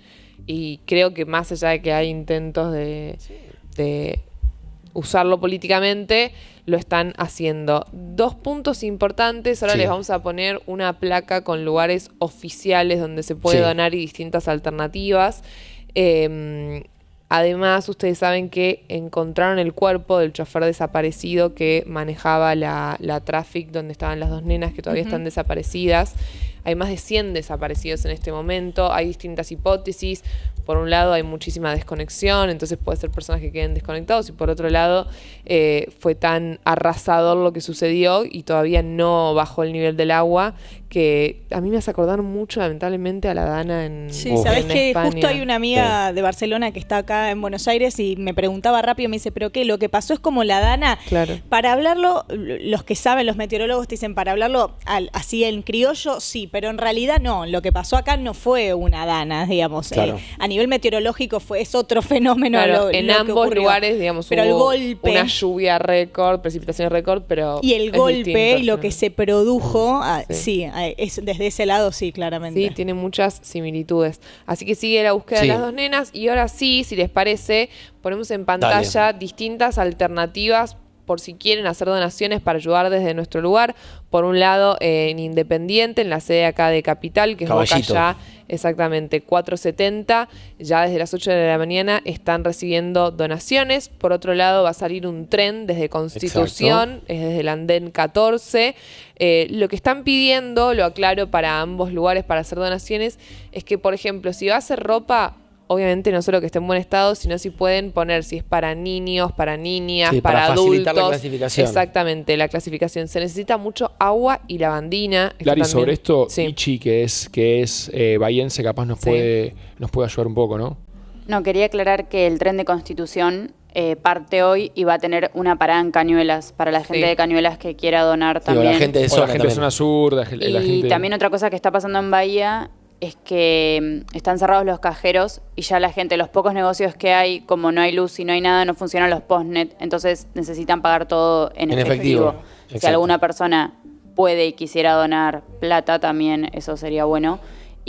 Y creo que más allá de que hay intentos de usarlo políticamente, lo están haciendo. 2 puntos importantes, ahora Sí. les vamos a poner una placa con lugares oficiales donde se puede Sí. donar y distintas alternativas. Además, ustedes saben que encontraron el cuerpo del chofer desaparecido que manejaba la traffic donde estaban las 2 nenas que todavía están desaparecidas. Hay más de 100 desaparecidos en este momento. Hay distintas hipótesis. Por un lado hay muchísima desconexión, entonces puede ser personas que queden desconectados. Y por otro lado fue tan arrasador lo que sucedió y todavía no bajó el nivel del agua, que a mí me hace acordar mucho, lamentablemente, a la Dana en Sí, Oh. sabés en que España. justo hay una amiga de Barcelona que está acá en Buenos Aires y me preguntaba rápido, me dice, ¿pero qué? Lo que pasó es como la Dana. Claro. Para hablarlo, los que saben, los meteorólogos te dicen, para hablarlo así en criollo, sí, pero en realidad no. Lo que pasó acá no fue una Dana, digamos. Claro. A nivel meteorológico es otro fenómeno. Claro, lo en que ambos ocurrió. lugares, digamos, pero el hubo golpe una lluvia récord, precipitaciones récord, pero y el es golpe distinto, y lo ¿no? que se produjo, Sí. es desde ese lado, sí, claramente. Sí, tiene muchas similitudes. Así que sigue la búsqueda Sí. de las 2 nenas y ahora sí, si les parece, ponemos en pantalla distintas alternativas por si quieren hacer donaciones para ayudar desde nuestro lugar. Por un lado, en Independiente, en la sede acá de Capital, que es Boca Caballito. Ya, exactamente, 470. Ya desde las 8 de la mañana están recibiendo donaciones. Por otro lado, va a salir un tren desde Constitución, es desde el andén 14. Lo que están pidiendo, lo aclaro para ambos lugares para hacer donaciones, es que, por ejemplo, si va a ser ropa, obviamente no solo que esté en buen estado, sino si pueden poner si es para niños, para niñas, Sí, para para facilitar la adultos. clasificación. Exactamente, la clasificación. Se necesita mucho agua y lavandina. Esto Lari, también- sobre esto, Sí. Ichi, que es bahiense, capaz nos Sí. puede ayudar un poco, ¿no? No, quería aclarar que el tren de Constitución parte hoy y va a tener una parada en Cañuelas para la gente Sí. de Cañuelas que quiera donar Digo, también. la gente de O zona la gente de también. zona sur, la y gente... también otra cosa que está pasando en Bahía es que están cerrados los cajeros y ya la gente, los pocos negocios que hay, como no hay luz y no hay nada, no funcionan los postnet, entonces necesitan pagar todo en En efectivo. efectivo, Si exacto. alguna persona puede y quisiera donar plata, también eso sería bueno.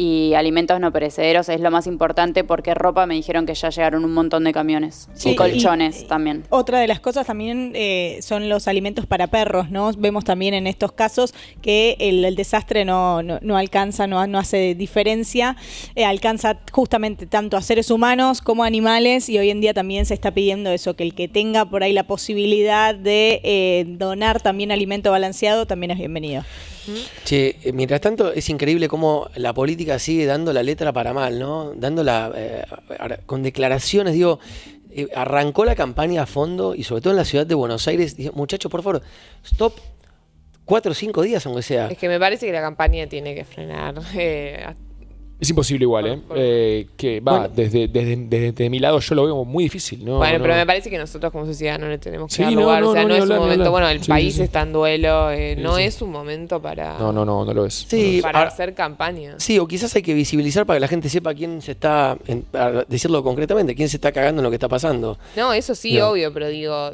y alimentos no perecederos es lo más importante, porque ropa me dijeron que ya llegaron un montón de camiones. Sí, y colchones también. Otra de las cosas también son los alimentos para perros, ¿no? Vemos también en estos casos que el desastre no alcanza, no hace diferencia, alcanza justamente tanto a seres humanos como a animales, y hoy en día también se está pidiendo eso, que el que tenga por ahí la posibilidad de donar también alimento balanceado también es bienvenido. Che, mientras tanto es increíble cómo la política sigue dando la letra para mal, ¿no? Dándola con declaraciones, digo, arrancó la campaña a fondo y sobre todo en la ciudad de Buenos Aires, digo, muchachos, por favor, stop 4 o 5 días aunque sea. Es que me parece que la campaña tiene que frenar. Es imposible igual, que va, Bueno. desde mi lado yo lo veo muy difícil, ¿no? Bueno, no. pero me parece que nosotros como sociedad no le tenemos que Sí, dar no, lugar. no, O sea, no, no ni es un hablar, ni momento, hablar. bueno, el Sí, país sí. está en duelo, no sí. es un momento para, No lo es. Sí, para ahora- hacer campaña. Sí, o quizás hay que visibilizar para que la gente sepa quién se está, para decirlo concretamente, quién se está cagando en lo que está pasando. No, eso sí, No. obvio, pero digo,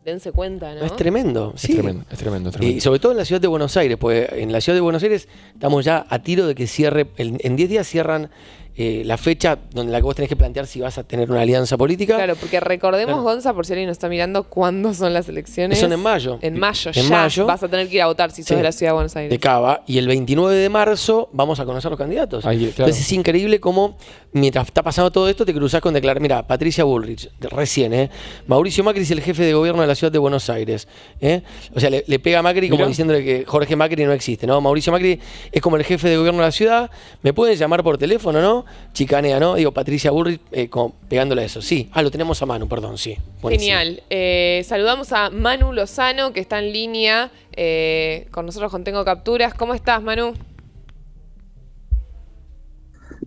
dense cuenta, ¿no? Es tremendo, sí. Es tremendo. Y sobre todo en la ciudad de Buenos Aires, pues en la ciudad de Buenos Aires estamos ya a tiro de que cierre, en 10 días cierran la fecha donde la que vos tenés que plantear si vas a tener una alianza política. Claro, porque recordemos, Claro. Gonza, por si alguien nos está mirando, ¿cuándo son las elecciones? Son en mayo. En mayo, En ya mayo. vas a tener que ir a votar si sos Sí. de la ciudad de Buenos Aires. De Cava, y el 29 de marzo vamos a conocer los candidatos. Ahí, claro. Entonces es increíble cómo mientras está pasando todo esto te cruzás con declarar, mira, Patricia Bullrich, recién, Mauricio Macri es el jefe de gobierno de la ciudad de Buenos Aires. O sea, le pega a Macri como Mirá. diciéndole que Jorge Macri no existe, ¿no? Mauricio Macri es como el jefe de gobierno de la ciudad, me pueden llamar por teléfono, ¿no? Chicanea, ¿no? Digo, Patricia Bullrich como pegándole a eso. Sí, lo tenemos a Manu, perdón, sí. Buenísimo. Genial. Saludamos a Manu Lozano, que está en línea con nosotros con Tengo Capturas. ¿Cómo estás, Manu?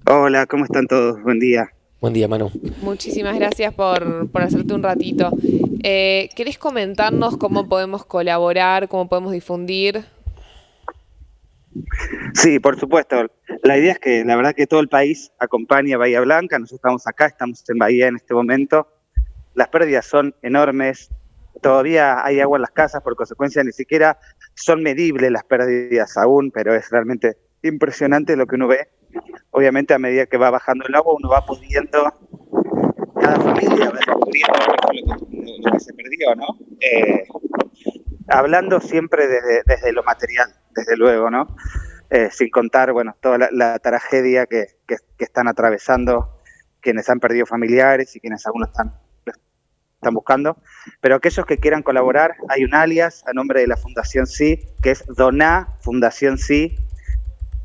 Hola, ¿cómo están todos? Buen día. Buen día, Manu. Muchísimas gracias por hacerte un ratito. ¿Querés comentarnos cómo podemos colaborar, cómo podemos difundir? Sí, por supuesto. La idea es que la verdad que todo el país acompañe a Bahía Blanca. Nosotros estamos acá, estamos en Bahía en este momento. Las pérdidas son enormes. Todavía hay agua en las casas, por consecuencia ni siquiera son medibles las pérdidas aún, pero es realmente impresionante lo que uno ve. Obviamente a medida que va bajando el agua uno va pudiendo, cada familia va descubriendo lo que se perdió, ¿no? Hablando siempre desde lo material, desde luego, ¿no? Sin contar, bueno, toda la tragedia que están atravesando quienes han perdido familiares y quienes aún lo están buscando. Pero aquellos que quieran colaborar, hay un alias a nombre de la Fundación Sí, que es Doná Fundación Sí.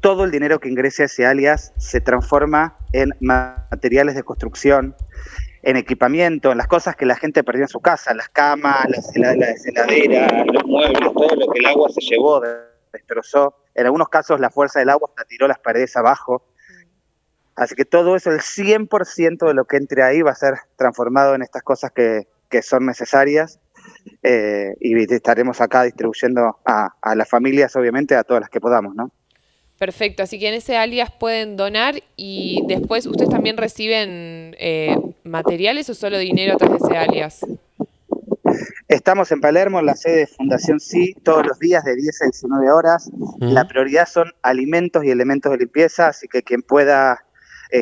Todo el dinero que ingrese a ese alias se transforma en materiales de construcción, en equipamiento, en las cosas que la gente perdió en su casa, las camas, las heladeras, los muebles, todo lo que el agua se llevó, destrozó. En algunos casos la fuerza del agua hasta tiró las paredes abajo. Así que todo eso, el 100% de lo que entre ahí va a ser transformado en estas cosas que son necesarias. Y estaremos acá distribuyendo a las familias, obviamente, a todas las que podamos, ¿no? Perfecto, así que en ese alias pueden donar y después ustedes también reciben materiales o solo dinero a través de ese alias. Estamos en Palermo, en la sede de Fundación Sí, todos los días de 10 a 19 horas. La prioridad son alimentos y elementos de limpieza, así que quien pueda,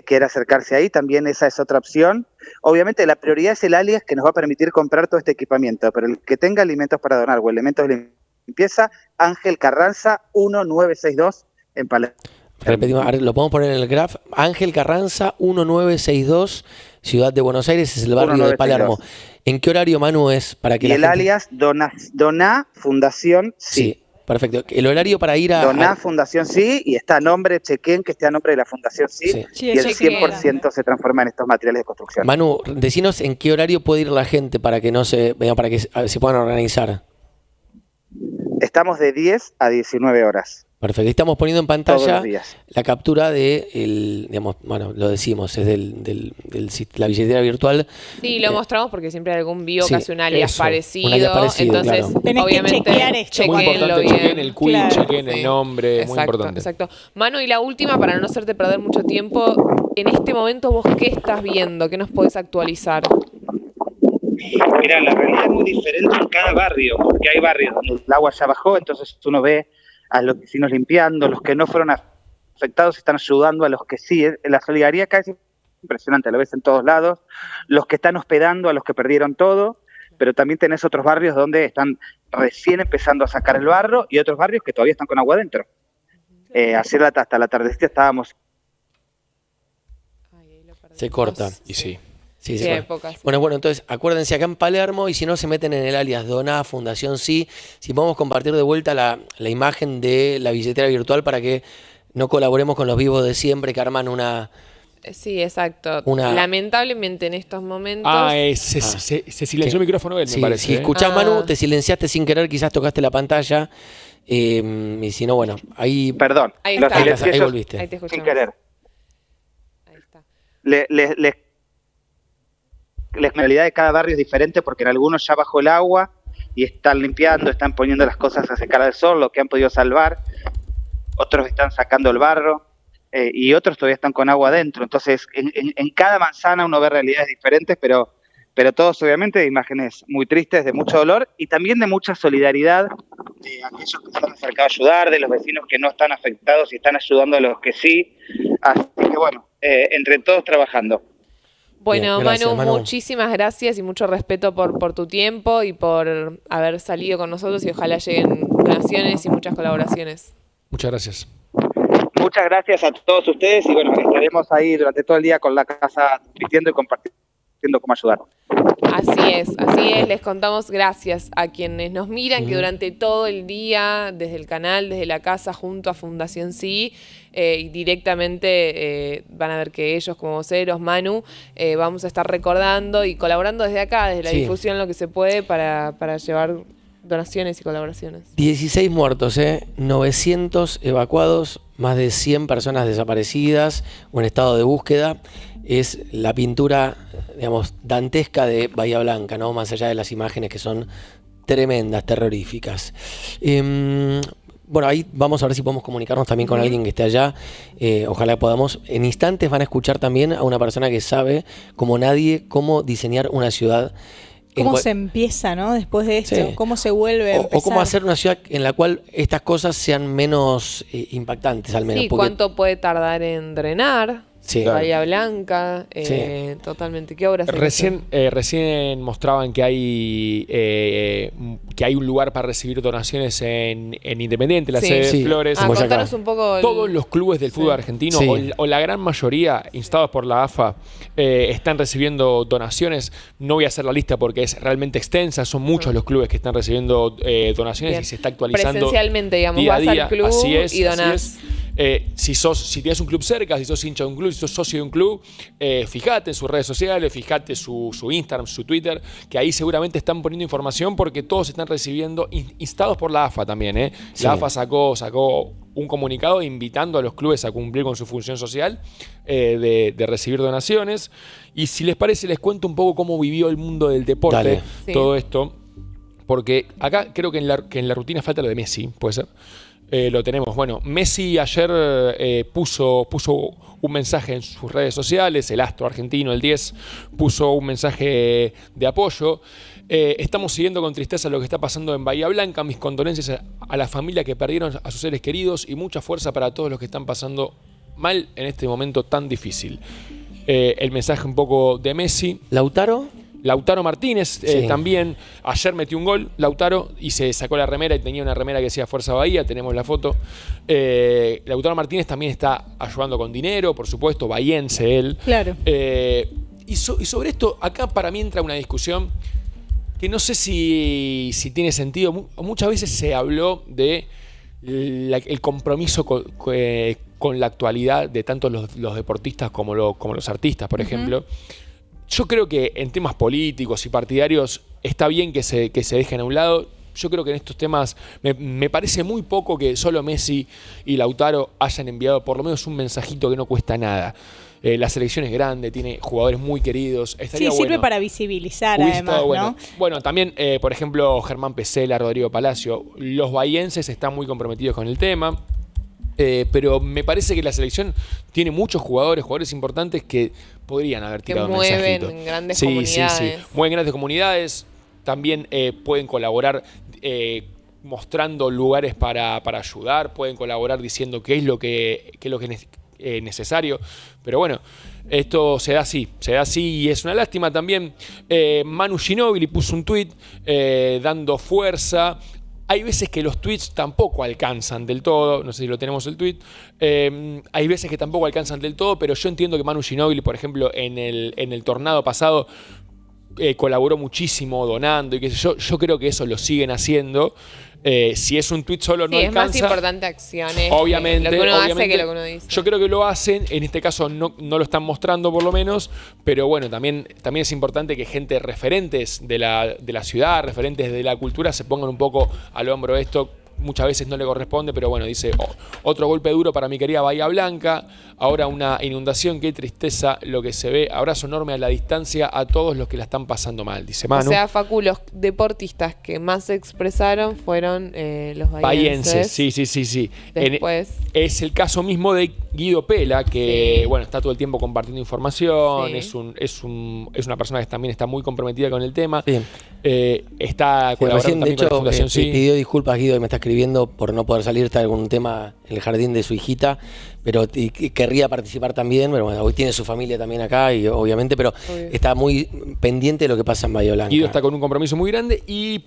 quiera acercarse ahí, también esa es otra opción. Obviamente la prioridad es el alias que nos va a permitir comprar todo este equipamiento, pero el que tenga alimentos para donar o elementos de limpieza, Ángel Carranza 1962 en Palermo. Repetimos, ahora lo podemos poner en el graph. Ángel Carranza 1962, Ciudad de Buenos Aires, es el barrio de 1962. Palermo. ¿En qué horario, Manu, es para que Y la el gente... alias Doná Fundación Sí. Sí, perfecto. El horario para ir a... Doná Fundación Sí, y está a nombre, chequen que esté a nombre de la Fundación Sí, Sí. Sí, y el chequen. 100% se transforma en estos materiales de construcción. Manu, decinos en qué horario puede ir la gente para que no se... para que se puedan organizar. Estamos de 10 a 19 horas, Perfecto. Estamos poniendo en todos pantalla los días. la captura de, digamos, bueno, lo decimos, es la billetera virtual. Sí, lo mostramos porque siempre hay algún bio Sí, que hace un alias eso, parecido. un alias parecido, Entonces, claro. Tenés que obviamente, chequear esto. Muy chequenlo importante, bien. chequen el quiz, Claro. chequen el Sí. nombre, muy Exacto, importante. exacto. Manu, y la última, para no hacerte perder mucho tiempo, en este momento vos qué estás viendo, qué nos podés actualizar. Mira, la realidad es muy diferente en cada barrio, porque hay barrios donde el agua ya bajó, entonces uno ve a los vecinos limpiando, los que no fueron afectados están ayudando a los que sí. La solidaridad acá es impresionante, lo ves en todos lados. Los que están hospedando a los que perdieron todo, pero también tenés otros barrios donde están recién empezando a sacar el barro y otros barrios que todavía están con agua adentro. Ayer hasta la tardecita estábamos... Se corta. Y sí. Sí, Sí, se hay corta. pocas. Bueno, entonces acuérdense acá en Palermo y si no se meten en el alias Doná Fundación Sí, si podemos compartir de vuelta la imagen de la billetera virtual para que no colaboremos con los vivos de siempre que arman una... Sí, exacto. Una- Lamentablemente en estos momentos... Se silenció el micrófono él, Sí, me parece. si escuchás, Ah. Manu, te silenciaste sin querer, quizás tocaste la pantalla. Y si no, bueno, ahí... Perdón, Ahí los está. Ahí silencié yo volviste. Ahí te sin escuchamos. querer. Ahí está. La realidad de cada barrio es diferente porque en algunos ya bajó el agua y están limpiando, están poniendo las cosas a secar al sol, lo que han podido salvar. Otros están sacando el barro y otros todavía están con agua adentro. Entonces, en cada manzana uno ve realidades diferentes, pero todos obviamente de imágenes muy tristes, de mucho dolor y también de mucha solidaridad de aquellos que se han acercado a ayudar, de los vecinos que no están afectados y están ayudando a los que sí. Así que bueno, entre todos trabajando. Bueno, Bien, gracias, Manu, Manu. muchísimas gracias y mucho respeto por tu tiempo y por haber salido con nosotros y ojalá lleguen donaciones y muchas colaboraciones. Muchas gracias. Muchas gracias a todos ustedes y bueno, estaremos ahí durante todo el día con la casa transmitiendo y compartiendo cómo ayudar. Así es, les contamos gracias a quienes nos miran, que durante todo el día, desde el canal, desde la casa, junto a Fundación Sí, y directamente van a ver que ellos como voceros, Manu, vamos a estar recordando y colaborando desde acá, desde la Sí. difusión, lo que se puede para llevar donaciones y colaboraciones. 16 muertos, 900 evacuados, más de 100 personas desaparecidas o en estado de búsqueda. Es la pintura, digamos, dantesca de Bahía Blanca, ¿no? Más allá de las imágenes que son tremendas, terroríficas. Bueno, ahí vamos a ver si podemos comunicarnos también con alguien que esté allá. Ojalá podamos. En instantes van a escuchar también a una persona que sabe, como nadie, cómo diseñar una ciudad. ¿Cómo se empieza, no? Después de esto, Sí. ¿cómo se vuelve a o cómo empezar? hacer una ciudad en la cual estas cosas sean menos impactantes, al menos. Sí, porque- cuánto puede tardar en drenar. Sí. Bahía Blanca, totalmente. ¿Qué obras? Recién mostraban que hay un lugar para recibir donaciones en Independiente, la Sí. sede de Sí. Flores. Como ya contanos acá. un poco. Todos los clubes del fútbol argentino, Sí. o la gran mayoría, instados por la AFA, están recibiendo donaciones. No voy a hacer la lista porque es realmente extensa. Son muchos los clubes que están recibiendo donaciones Bien. y se está actualizando Presencialmente, digamos, día a vas al día. club Así es, y así donás. es. Si tienes un club cerca, si sos hincha de un club, si sos socio de un club, fíjate en sus redes sociales, fíjate su Instagram, su Twitter, que ahí seguramente están poniendo información porque todos están recibiendo, instados por la AFA también. Sí. La AFA sacó un comunicado invitando a los clubes a cumplir con su función social de recibir donaciones. Y si les parece, les cuento un poco cómo vivió el mundo del deporte Dale. Sí. todo esto. Porque acá creo que en la rutina falta lo de Messi, puede ser. Lo tenemos. Bueno, Messi ayer puso un mensaje en sus redes sociales, el astro argentino, el 10, puso un mensaje de apoyo. Estamos siguiendo con tristeza lo que está pasando en Bahía Blanca. Mis condolencias a la familia que perdieron a sus seres queridos y mucha fuerza para todos los que están pasando mal en este momento tan difícil. El mensaje un poco de Messi. ¿Lautaro? Lautaro Martínez Sí. también ayer metió un gol, Lautaro, y se sacó la remera y tenía una remera que decía Fuerza Bahía, tenemos la foto. Lautaro Martínez también está ayudando con dinero, por supuesto, bahiense él. Claro. Y sobre esto, acá para mí entra una discusión que no sé si tiene sentido. Muchas veces se habló de el compromiso con la actualidad de tanto los deportistas como los artistas, por ejemplo. Yo creo que en temas políticos y partidarios está bien que se dejen a un lado. Yo creo que en estos temas me parece muy poco que solo Messi y Lautaro hayan enviado por lo menos un mensajito que no cuesta nada. La selección es grande, tiene jugadores muy queridos. Estaría Sí, sirve bueno. para visibilizar Hubiese además, estado bueno. ¿no? Bueno, también, por ejemplo, Germán Pesela, Rodrigo Palacio. Los bahienses están muy comprometidos con el tema. Pero me parece que la selección tiene muchos jugadores importantes que podrían haber tirado un mueven mensajito. en grandes Sí, comunidades. mueven grandes comunidades. También pueden colaborar mostrando lugares para ayudar, pueden colaborar diciendo qué es lo que es necesario. Pero bueno, esto se da así y es una lástima también. Manu Ginóbili puso un tuit dando fuerza. Hay veces que los tweets tampoco alcanzan del todo, no sé si lo tenemos el tweet, hay veces que tampoco alcanzan del todo, pero yo entiendo que Manu Ginóbili, por ejemplo, en el tornado pasado, colaboró muchísimo donando y qué sé yo creo que eso lo siguen haciendo. Si es un tweet solo no es alcanza. más importante acciones. Obviamente, lo que uno obviamente, hace que lo que uno dice. Yo creo que lo hacen, en este caso no lo están mostrando por lo menos, pero bueno, también es importante que gente referentes de la ciudad, referentes de la cultura, se pongan un poco al hombro esto. Muchas veces no le corresponde, pero bueno, dice, otro golpe duro para mi querida Bahía Blanca, ahora una inundación, qué tristeza lo que se ve, abrazo enorme a la distancia a todos los que la están pasando mal, dice Manu. O sea, Facu, los deportistas que más se expresaron fueron los bahienses. Sí. Después. Es el caso mismo de Guido Pela, que Sí. bueno, está todo el tiempo compartiendo información, Sí. es una persona que también está muy comprometida con el tema. Sí. Está Sí, colaborando recién, de también con la hecho, Fundación Sí. pidió disculpas, Guido, que me está escribiendo por no poder salir, está en algún tema en el jardín de su hijita, pero querría participar también, pero bueno, hoy tiene su familia también acá, y obviamente, pero Obvio. está muy pendiente de lo que pasa en Bahía Blanca. Guido está con un compromiso muy grande y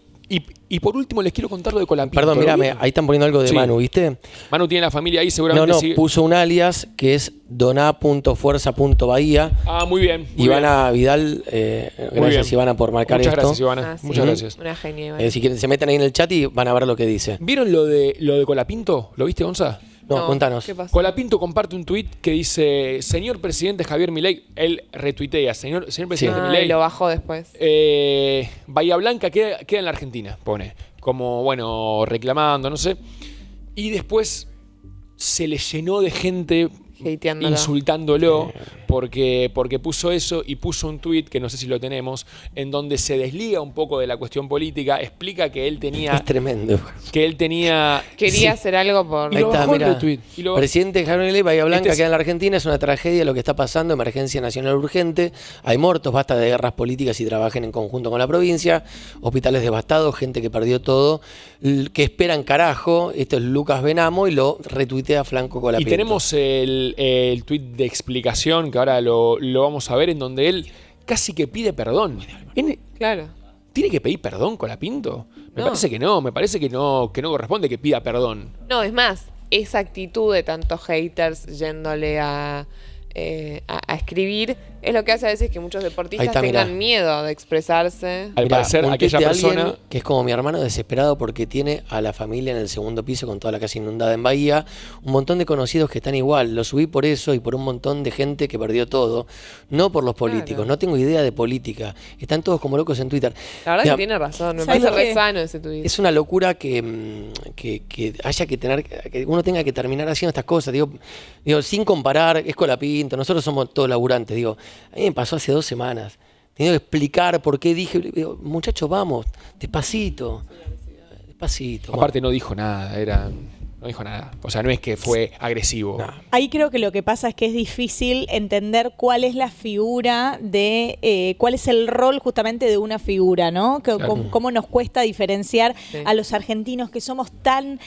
por último les quiero contar lo de Colapinto. Perdón, ¿Lo mírame, vieron? ahí están poniendo algo de Sí. Manu, ¿viste? Manu tiene la familia ahí, seguramente No, sigue. puso un alias que es doná.fuerza.bahía. Muy bien. Muy Ivana Vidal, gracias bien. Ivana por marcar Muchas esto. gracias, Ivana. Ah, sí. Muchas gracias. Una genia. Ivana. Si quieren, se meten ahí en el chat y van a ver lo que dice. ¿Vieron lo de Colapinto? ¿Lo viste, Gonza? No, cuéntanos. ¿Qué pasó? Colapinto comparte un tuit que dice: señor presidente Javier Milei, él retuitea, señor presidente Y Milei, lo bajó después. Bahía Blanca queda en la Argentina, pone, como bueno, reclamando, no sé. Y después se le llenó de gente Hateándolo. insultándolo porque puso eso y puso un tuit que no sé si lo tenemos, en donde se desliga un poco de la cuestión política, explica que él tenía Es tremendo. Quería sí, hacer algo por... y Ahí lo está, bajó el mira. retweet, y lo- Presidente Javier Milei, Bahía Blanca Este es- queda en la Argentina, es una tragedia lo que está pasando, emergencia nacional urgente, hay muertos, basta de guerras políticas y trabajen en conjunto con la provincia, hospitales devastados, gente que perdió todo, que esperan carajo, esto es Lucas Benamo y lo retuitea Franco Y Colapinto. tenemos el tuit de explicación que ahora lo vamos a ver, en donde él casi que pide perdón. Claro. ¿Tiene que pedir perdón Colapinto? Me No. parece que no corresponde que pida perdón. No, es más, esa actitud de tantos haters yéndole a escribir es lo que hace a veces que muchos deportistas Ahí está, tengan mirá. miedo de expresarse. Al Mirá, parecer, un aquella tuit de alguien persona... que es como mi hermano desesperado porque tiene a la familia en el segundo piso con toda la casa inundada en Bahía, un montón de conocidos que están igual, lo subí por eso y por un montón de gente que perdió todo, no por los políticos, Claro. no tengo idea de política, están todos como locos en Twitter. La verdad Mira, que tiene razón, me ¿sabes parece qué? re sano ese tuit. es una locura que haya que tener, que uno tenga que terminar haciendo estas cosas, digo, sin comparar, es Colapinto, nosotros somos todos laburantes, digo, a mí me pasó hace 2 semanas, tengo que explicar por qué dije, digo, muchachos, vamos, despacito. Aparte no dijo nada, no dijo nada. O sea, no es que fue agresivo. No. Ahí creo que lo que pasa es que es difícil entender cuál es la figura de, cuál es el rol justamente de una figura, ¿no? Cómo nos cuesta diferenciar Sí. a los argentinos que somos tan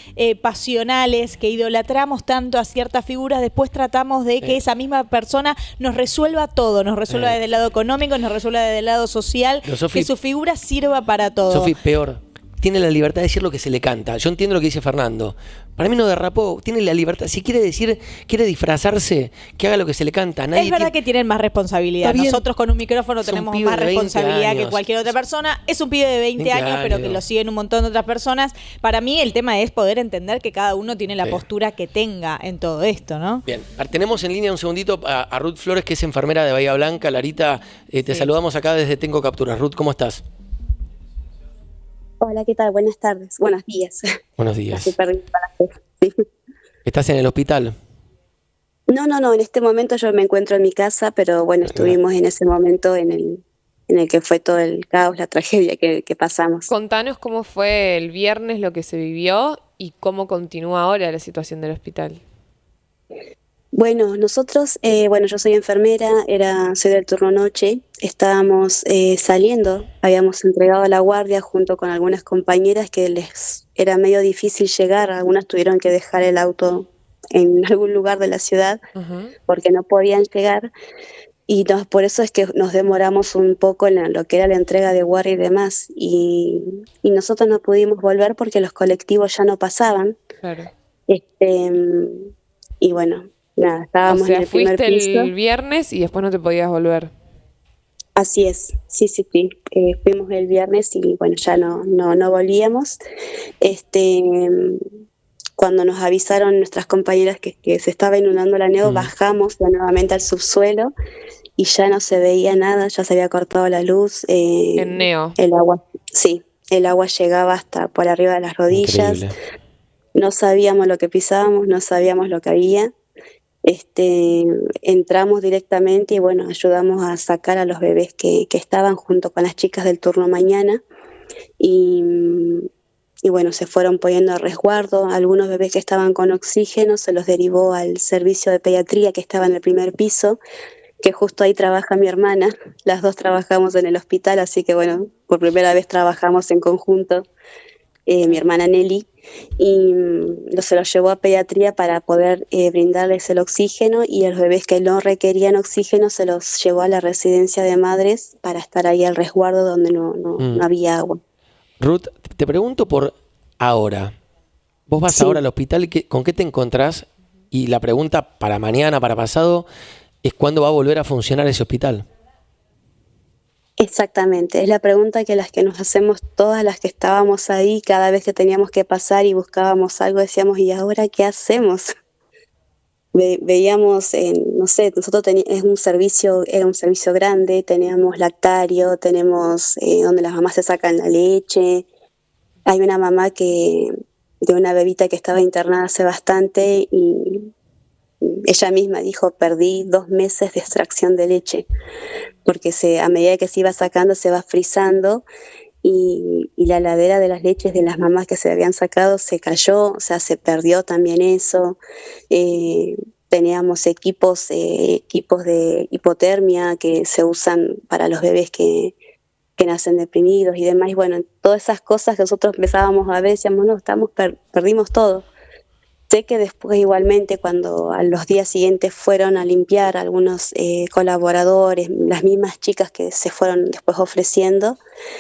pasionales, que idolatramos tanto a ciertas figuras, después tratamos de que esa misma persona nos resuelva todo, nos resuelva desde el lado económico, nos resuelva desde el lado social, Pero, Sofi, que su figura sirva para todo. Sofi, peor. Tiene la libertad de decir lo que se le canta. Yo entiendo lo que dice Fernando. Para mí no derrapó. Tiene la libertad. Si quiere decir, quiere disfrazarse, que haga lo que se le canta. Nadie Es verdad tiene- que tienen más responsabilidad. Está bien. Nosotros con un micrófono Es un tenemos pibe más de 20 responsabilidad que años. cualquier otra persona. Es un pibe de 20 años, pero que años. lo siguen un montón de otras personas. Para mí el tema es poder entender que cada uno tiene la Sí. postura que tenga en todo esto, ¿no? Bien, tenemos en línea un segundito a Ruth Flores, que es enfermera de Bahía Blanca. Larita, te saludamos acá desde Tengo Capturas. Ruth, ¿cómo estás? Hola, ¿qué tal? Buenas tardes. Buenos días. Buenos Así días. perdí para sí. ¿Estás en el hospital? No, en este momento yo me encuentro en mi casa, pero bueno, estuvimos en ese momento en el que fue todo el caos, la tragedia que pasamos. Contanos cómo fue el viernes lo que se vivió y cómo continúa ahora la situación del hospital. Bueno, nosotros, yo soy enfermera, soy del turno noche, estábamos saliendo, habíamos entregado a la guardia junto con algunas compañeras que les era medio difícil llegar, algunas tuvieron que dejar el auto en algún lugar de la ciudad porque no podían llegar y por eso es que nos demoramos un poco en lo que era la entrega de guardia y demás y nosotros no pudimos volver porque los colectivos ya no pasaban. Claro. Y bueno, nada, estábamos O sea, en el primer fuiste piso. el viernes y después no te podías volver. Así es, sí. Fuimos el viernes y bueno, ya no volvíamos. Cuando nos avisaron nuestras compañeras que se estaba inundando la nieve, bajamos ya nuevamente al subsuelo y ya no se veía nada, ya se había cortado la luz. En Neo. El agua, sí, el agua llegaba hasta por arriba de las rodillas. Increíble. No sabíamos lo que pisábamos, no sabíamos lo que había. Entramos directamente y bueno, ayudamos a sacar a los bebés que estaban junto con las chicas del turno mañana y bueno, se fueron poniendo a resguardo. Algunos bebés que estaban con oxígeno se los derivó al servicio de pediatría que estaba en el primer piso, que justo ahí trabaja mi hermana. Las dos trabajamos en el hospital, así que bueno, por primera vez trabajamos en conjunto, mi hermana Nelly, y se los llevó a pediatría para poder brindarles el oxígeno, y a los bebés que no requerían oxígeno se los llevó a la residencia de madres para estar ahí al resguardo donde no había agua. Ruth, te pregunto por ahora. Vos vas Sí. ahora al hospital, ¿con qué te encontrás? Y la pregunta para mañana, para pasado, es ¿cuándo va a volver a funcionar ese hospital? Exactamente, es la pregunta que nos hacemos todas las que estábamos ahí, cada vez que teníamos que pasar y buscábamos algo, decíamos, ¿y ahora qué hacemos? Veíamos, no sé, nosotros era un servicio grande, teníamos lactario, tenemos donde las mamás se sacan la leche. Hay una mamá de una bebita que estaba internada hace bastante y ella misma dijo, perdí 2 meses de extracción de leche, porque a medida que se iba sacando se va frizando y la heladera de las leches de las mamás que se habían sacado se cayó, o sea, se perdió también eso. Teníamos equipos de hipotermia que se usan para los bebés que nacen deprimidos y demás. Y bueno, todas esas cosas que nosotros empezábamos a ver, decíamos, no, perdimos todo. Sé que después igualmente cuando a los días siguientes fueron a limpiar algunos colaboradores, las mismas chicas que se fueron después ofreciendo,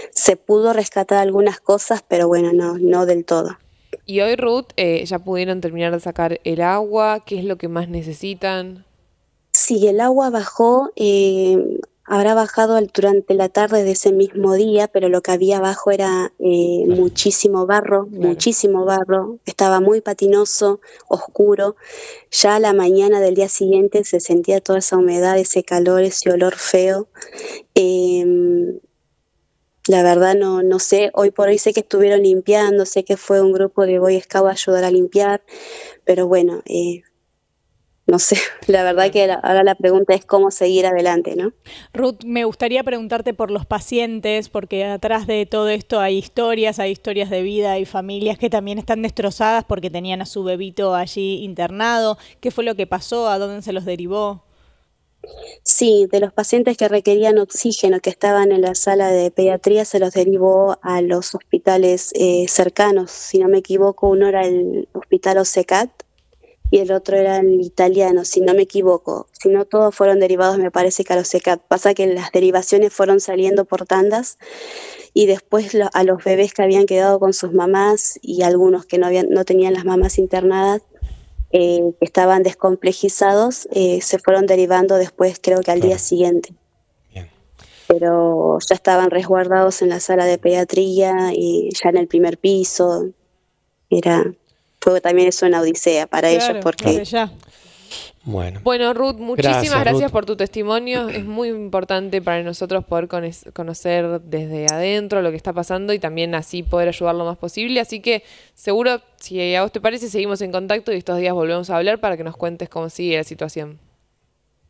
se pudo rescatar algunas cosas, pero bueno, no del todo. Y hoy, Ruth, ya pudieron terminar de sacar el agua. ¿Qué es lo que más necesitan? Sí, el agua bajó, habrá bajado durante la tarde de ese mismo día, pero lo que había abajo era muchísimo barro, estaba muy patinoso, oscuro. Ya a la mañana del día siguiente se sentía toda esa humedad, ese calor, ese olor feo. La verdad no sé, hoy por hoy sé que estuvieron limpiando, sé que fue un grupo de Boy Scout a ayudar a limpiar, pero bueno, no sé, la verdad que ahora la pregunta es cómo seguir adelante, ¿no? Ruth, me gustaría preguntarte por los pacientes, porque atrás de todo esto hay historias de vida, hay familias que también están destrozadas porque tenían a su bebito allí internado. ¿Qué fue lo que pasó? ¿A dónde se los derivó? Sí, de los pacientes que requerían oxígeno que estaban en la sala de pediatría se los derivó a los hospitales cercanos. Si no me equivoco, uno era el hospital OSECAT y el otro era el italiano, si no me equivoco. Si no, todos fueron derivados, me parece que a OSECAT. Pasa que las derivaciones fueron saliendo por tandas y después a los bebés que habían quedado con sus mamás y algunos que no tenían las mamás internadas, que estaban descomplejizados, se fueron derivando después, creo que al día siguiente. Bien. Pero ya estaban resguardados en la sala de pediatría y ya en el primer piso. Fue también eso una odisea para ellos, porque ya. Bueno, Ruth, muchísimas gracias Ruth. por tu testimonio. Es muy importante para nosotros poder conocer desde adentro lo que está pasando y también así poder ayudar lo más posible. Así que seguro, si a vos te parece, seguimos en contacto y estos días volvemos a hablar para que nos cuentes cómo sigue la situación.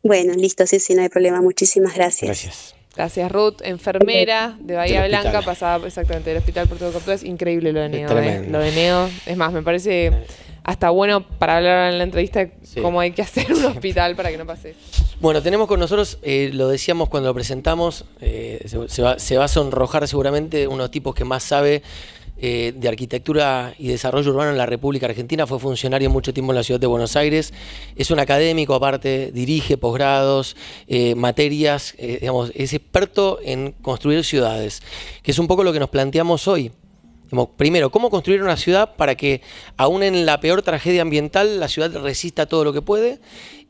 bueno, listo, sí, no hay problema. Muchísimas gracias. Gracias. Gracias, Ruth. Enfermera de Bahía Del Blanca, hospital. pasaba exactamente del Hospital Puerto Captura. Es increíble lo de Neo. tremendo. Lo de Neo. Es más, me parece hasta bueno para hablar en la entrevista Sí. cómo hay que hacer un hospital para que no pase. Bueno, tenemos con nosotros, lo decíamos cuando lo presentamos, se va a sonrojar seguramente uno de los tipos que más sabe de arquitectura y desarrollo urbano en la República Argentina. Fue funcionario mucho tiempo en la ciudad de Buenos Aires. Es un académico, aparte, dirige posgrados, materias, digamos, es experto en construir ciudades, que es un poco lo que nos planteamos hoy. Primero, ¿cómo construir una ciudad para que, aún en la peor tragedia ambiental, la ciudad resista todo lo que puede?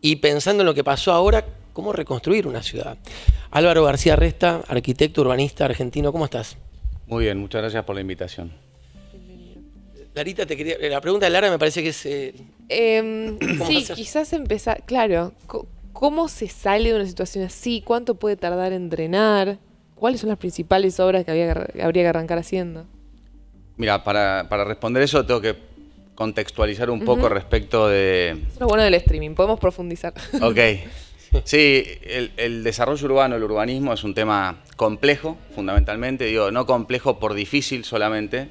Y pensando en lo que pasó ahora, ¿cómo reconstruir una ciudad? Álvaro García Resta, arquitecto urbanista argentino, ¿cómo estás? Muy bien, muchas gracias por la invitación. Larita, la pregunta de Lara me parece que es... ¿cómo Sí, hacer? quizás empezar, claro, ¿cómo se sale de una situación así? ¿Cuánto puede tardar en drenar? ¿Cuáles son las principales obras que habría que arrancar haciendo? Mira, para responder eso tengo que contextualizar un poco respecto de... Eso es lo bueno del streaming, podemos profundizar. Ok. Sí, el desarrollo urbano, el urbanismo es un tema complejo, fundamentalmente. Digo, no complejo por difícil solamente,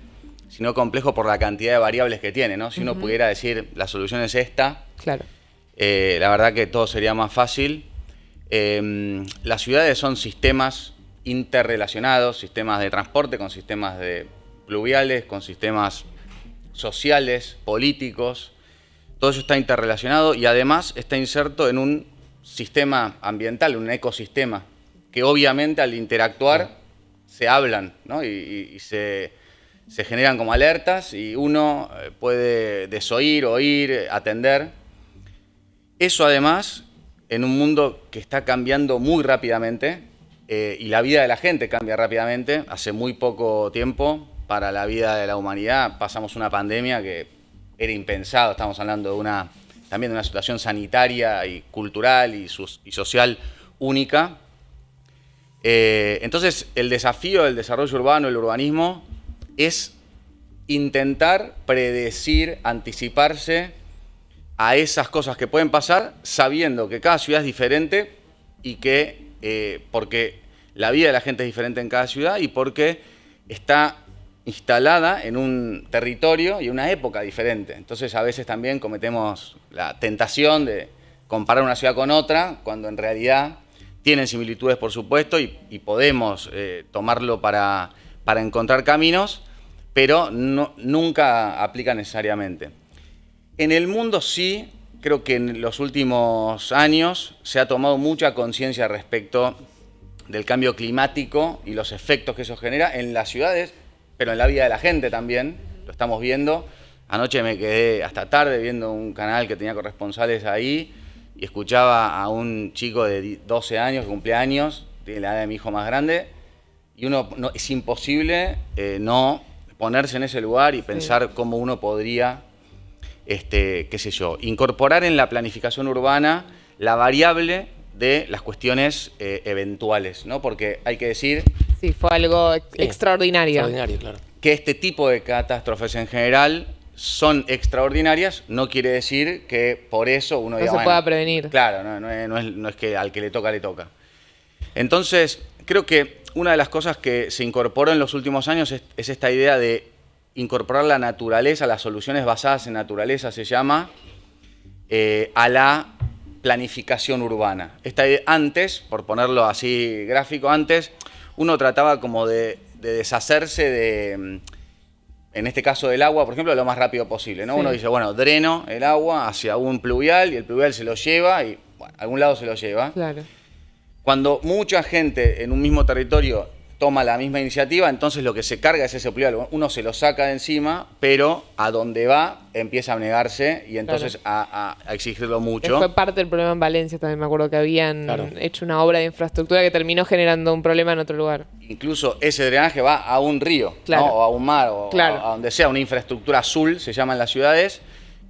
sino complejo por la cantidad de variables que tiene, ¿no? Si uno pudiera decir, la solución es esta, Claro. la verdad que todo sería más fácil. Las ciudades son sistemas interrelacionados, sistemas de transporte con sistemas pluviales, con sistemas sociales, políticos. Todo eso está interrelacionado y además está inserto en un sistema ambiental, un ecosistema, que obviamente al interactuar se hablan, ¿no? y se generan como alertas y uno puede desoír, oír, atender. Eso además, en un mundo que está cambiando muy rápidamente, y la vida de la gente cambia rápidamente, hace muy poco tiempo, para la vida de la humanidad, pasamos una pandemia que era impensado, estamos hablando de también de una situación sanitaria y cultural y social única. Entonces, el desafío del desarrollo urbano, el urbanismo, es intentar predecir, anticiparse a esas cosas que pueden pasar, sabiendo que cada ciudad es diferente y que, porque la vida de la gente es diferente en cada ciudad y porque está instalada en un territorio y una época diferente. Entonces a veces también cometemos la tentación de comparar una ciudad con otra, cuando en realidad tienen similitudes, por supuesto, y podemos tomarlo para encontrar caminos, pero nunca aplica necesariamente. En el mundo sí, creo que en los últimos años se ha tomado mucha conciencia respecto del cambio climático y los efectos que eso genera en las ciudades, pero en la vida de la gente también, lo estamos viendo. Anoche me quedé hasta tarde viendo un canal que tenía corresponsales ahí y escuchaba a un chico de 12 años que cumple años, tiene la edad de mi hijo más grande, y es imposible no ponerse en ese lugar y pensar cómo uno podría, qué sé yo, incorporar en la planificación urbana la variable de las cuestiones eventuales, ¿no? Porque hay que decir... Sí, fue algo extraordinario. Extraordinario, claro. Que este tipo de catástrofes en general son extraordinarias, no quiere decir que por eso uno diga, No se pueda prevenir. Claro, no es que al que le toca, le toca. Entonces, creo que una de las cosas que se incorporó en los últimos años es esta idea de incorporar la naturaleza, las soluciones basadas en naturaleza, se llama, a la planificación urbana. Antes, por ponerlo así gráfico, antes uno trataba como de deshacerse de, en este caso del agua, por ejemplo, lo más rápido posible, ¿no? Sí. Uno dice, bueno, dreno el agua hacia un pluvial y el pluvial se lo lleva y, bueno, a algún lado se lo lleva. Claro. Cuando mucha gente en un mismo territorio toma la misma iniciativa, entonces lo que se carga es ese pluvial. Uno se lo saca de encima, pero a donde va empieza a negarse y entonces a exigirlo mucho. Fue parte del problema en Valencia también, me acuerdo que habían hecho una obra de infraestructura que terminó generando un problema en otro lugar. Incluso ese drenaje va a un río, Claro. ¿no? O a un mar, o Claro. a donde sea, una infraestructura azul, se llama en las ciudades,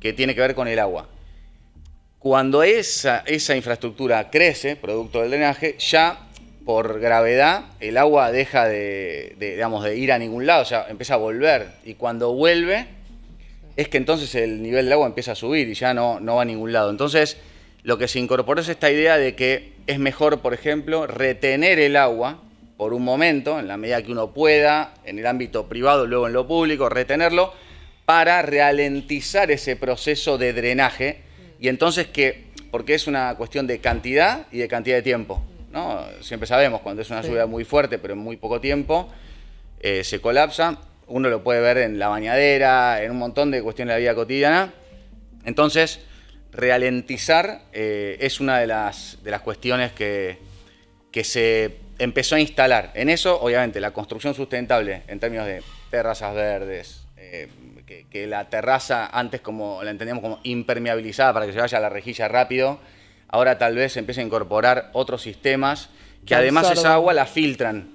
que tiene que ver con el agua. Cuando esa infraestructura crece, producto del drenaje, ya por gravedad el agua deja de ir a ningún lado, o sea, empieza a volver. Y cuando vuelve, es que entonces el nivel del agua empieza a subir y ya no va a ningún lado. Entonces, lo que se incorporó es esta idea de que es mejor, por ejemplo, retener el agua por un momento, en la medida que uno pueda, en el ámbito privado, luego en lo público, retenerlo, para ralentizar ese proceso de drenaje. Y entonces porque es una cuestión de cantidad y de cantidad de tiempo, ¿no? Siempre sabemos, cuando es una lluvia muy fuerte, pero en muy poco tiempo, se colapsa. Uno lo puede ver en la bañadera, en un montón de cuestiones de la vida cotidiana. Entonces, ralentizar es una de las cuestiones que se empezó a instalar. En eso, obviamente, la construcción sustentable en términos de terrazas verdes, que la terraza antes como la entendíamos como impermeabilizada para que se vaya a la rejilla rápido, ahora tal vez se empiece a incorporar otros sistemas que además esa agua la filtran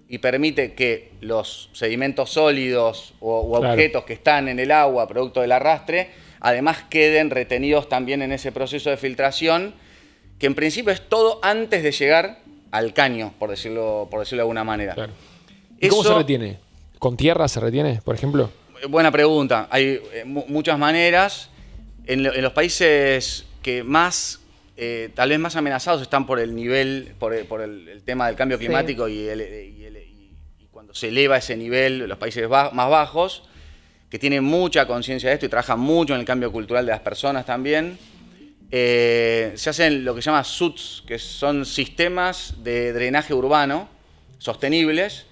y permite que los sedimentos sólidos o objetos que están en el agua, producto del arrastre, además queden retenidos también en ese proceso de filtración, que en principio es todo antes de llegar al caño, por decirlo de alguna manera. Claro. ¿Y cómo se retiene? ¿Con tierra se retiene, por ejemplo? Buena pregunta. Hay muchas maneras. En los países que más, tal vez más amenazados están por el nivel, por el tema del cambio climático y cuando se eleva ese nivel, los países más bajos, que tienen mucha conciencia de esto y trabajan mucho en el cambio cultural de las personas también, se hacen lo que se llama SUTs, que son sistemas de drenaje urbano sostenibles,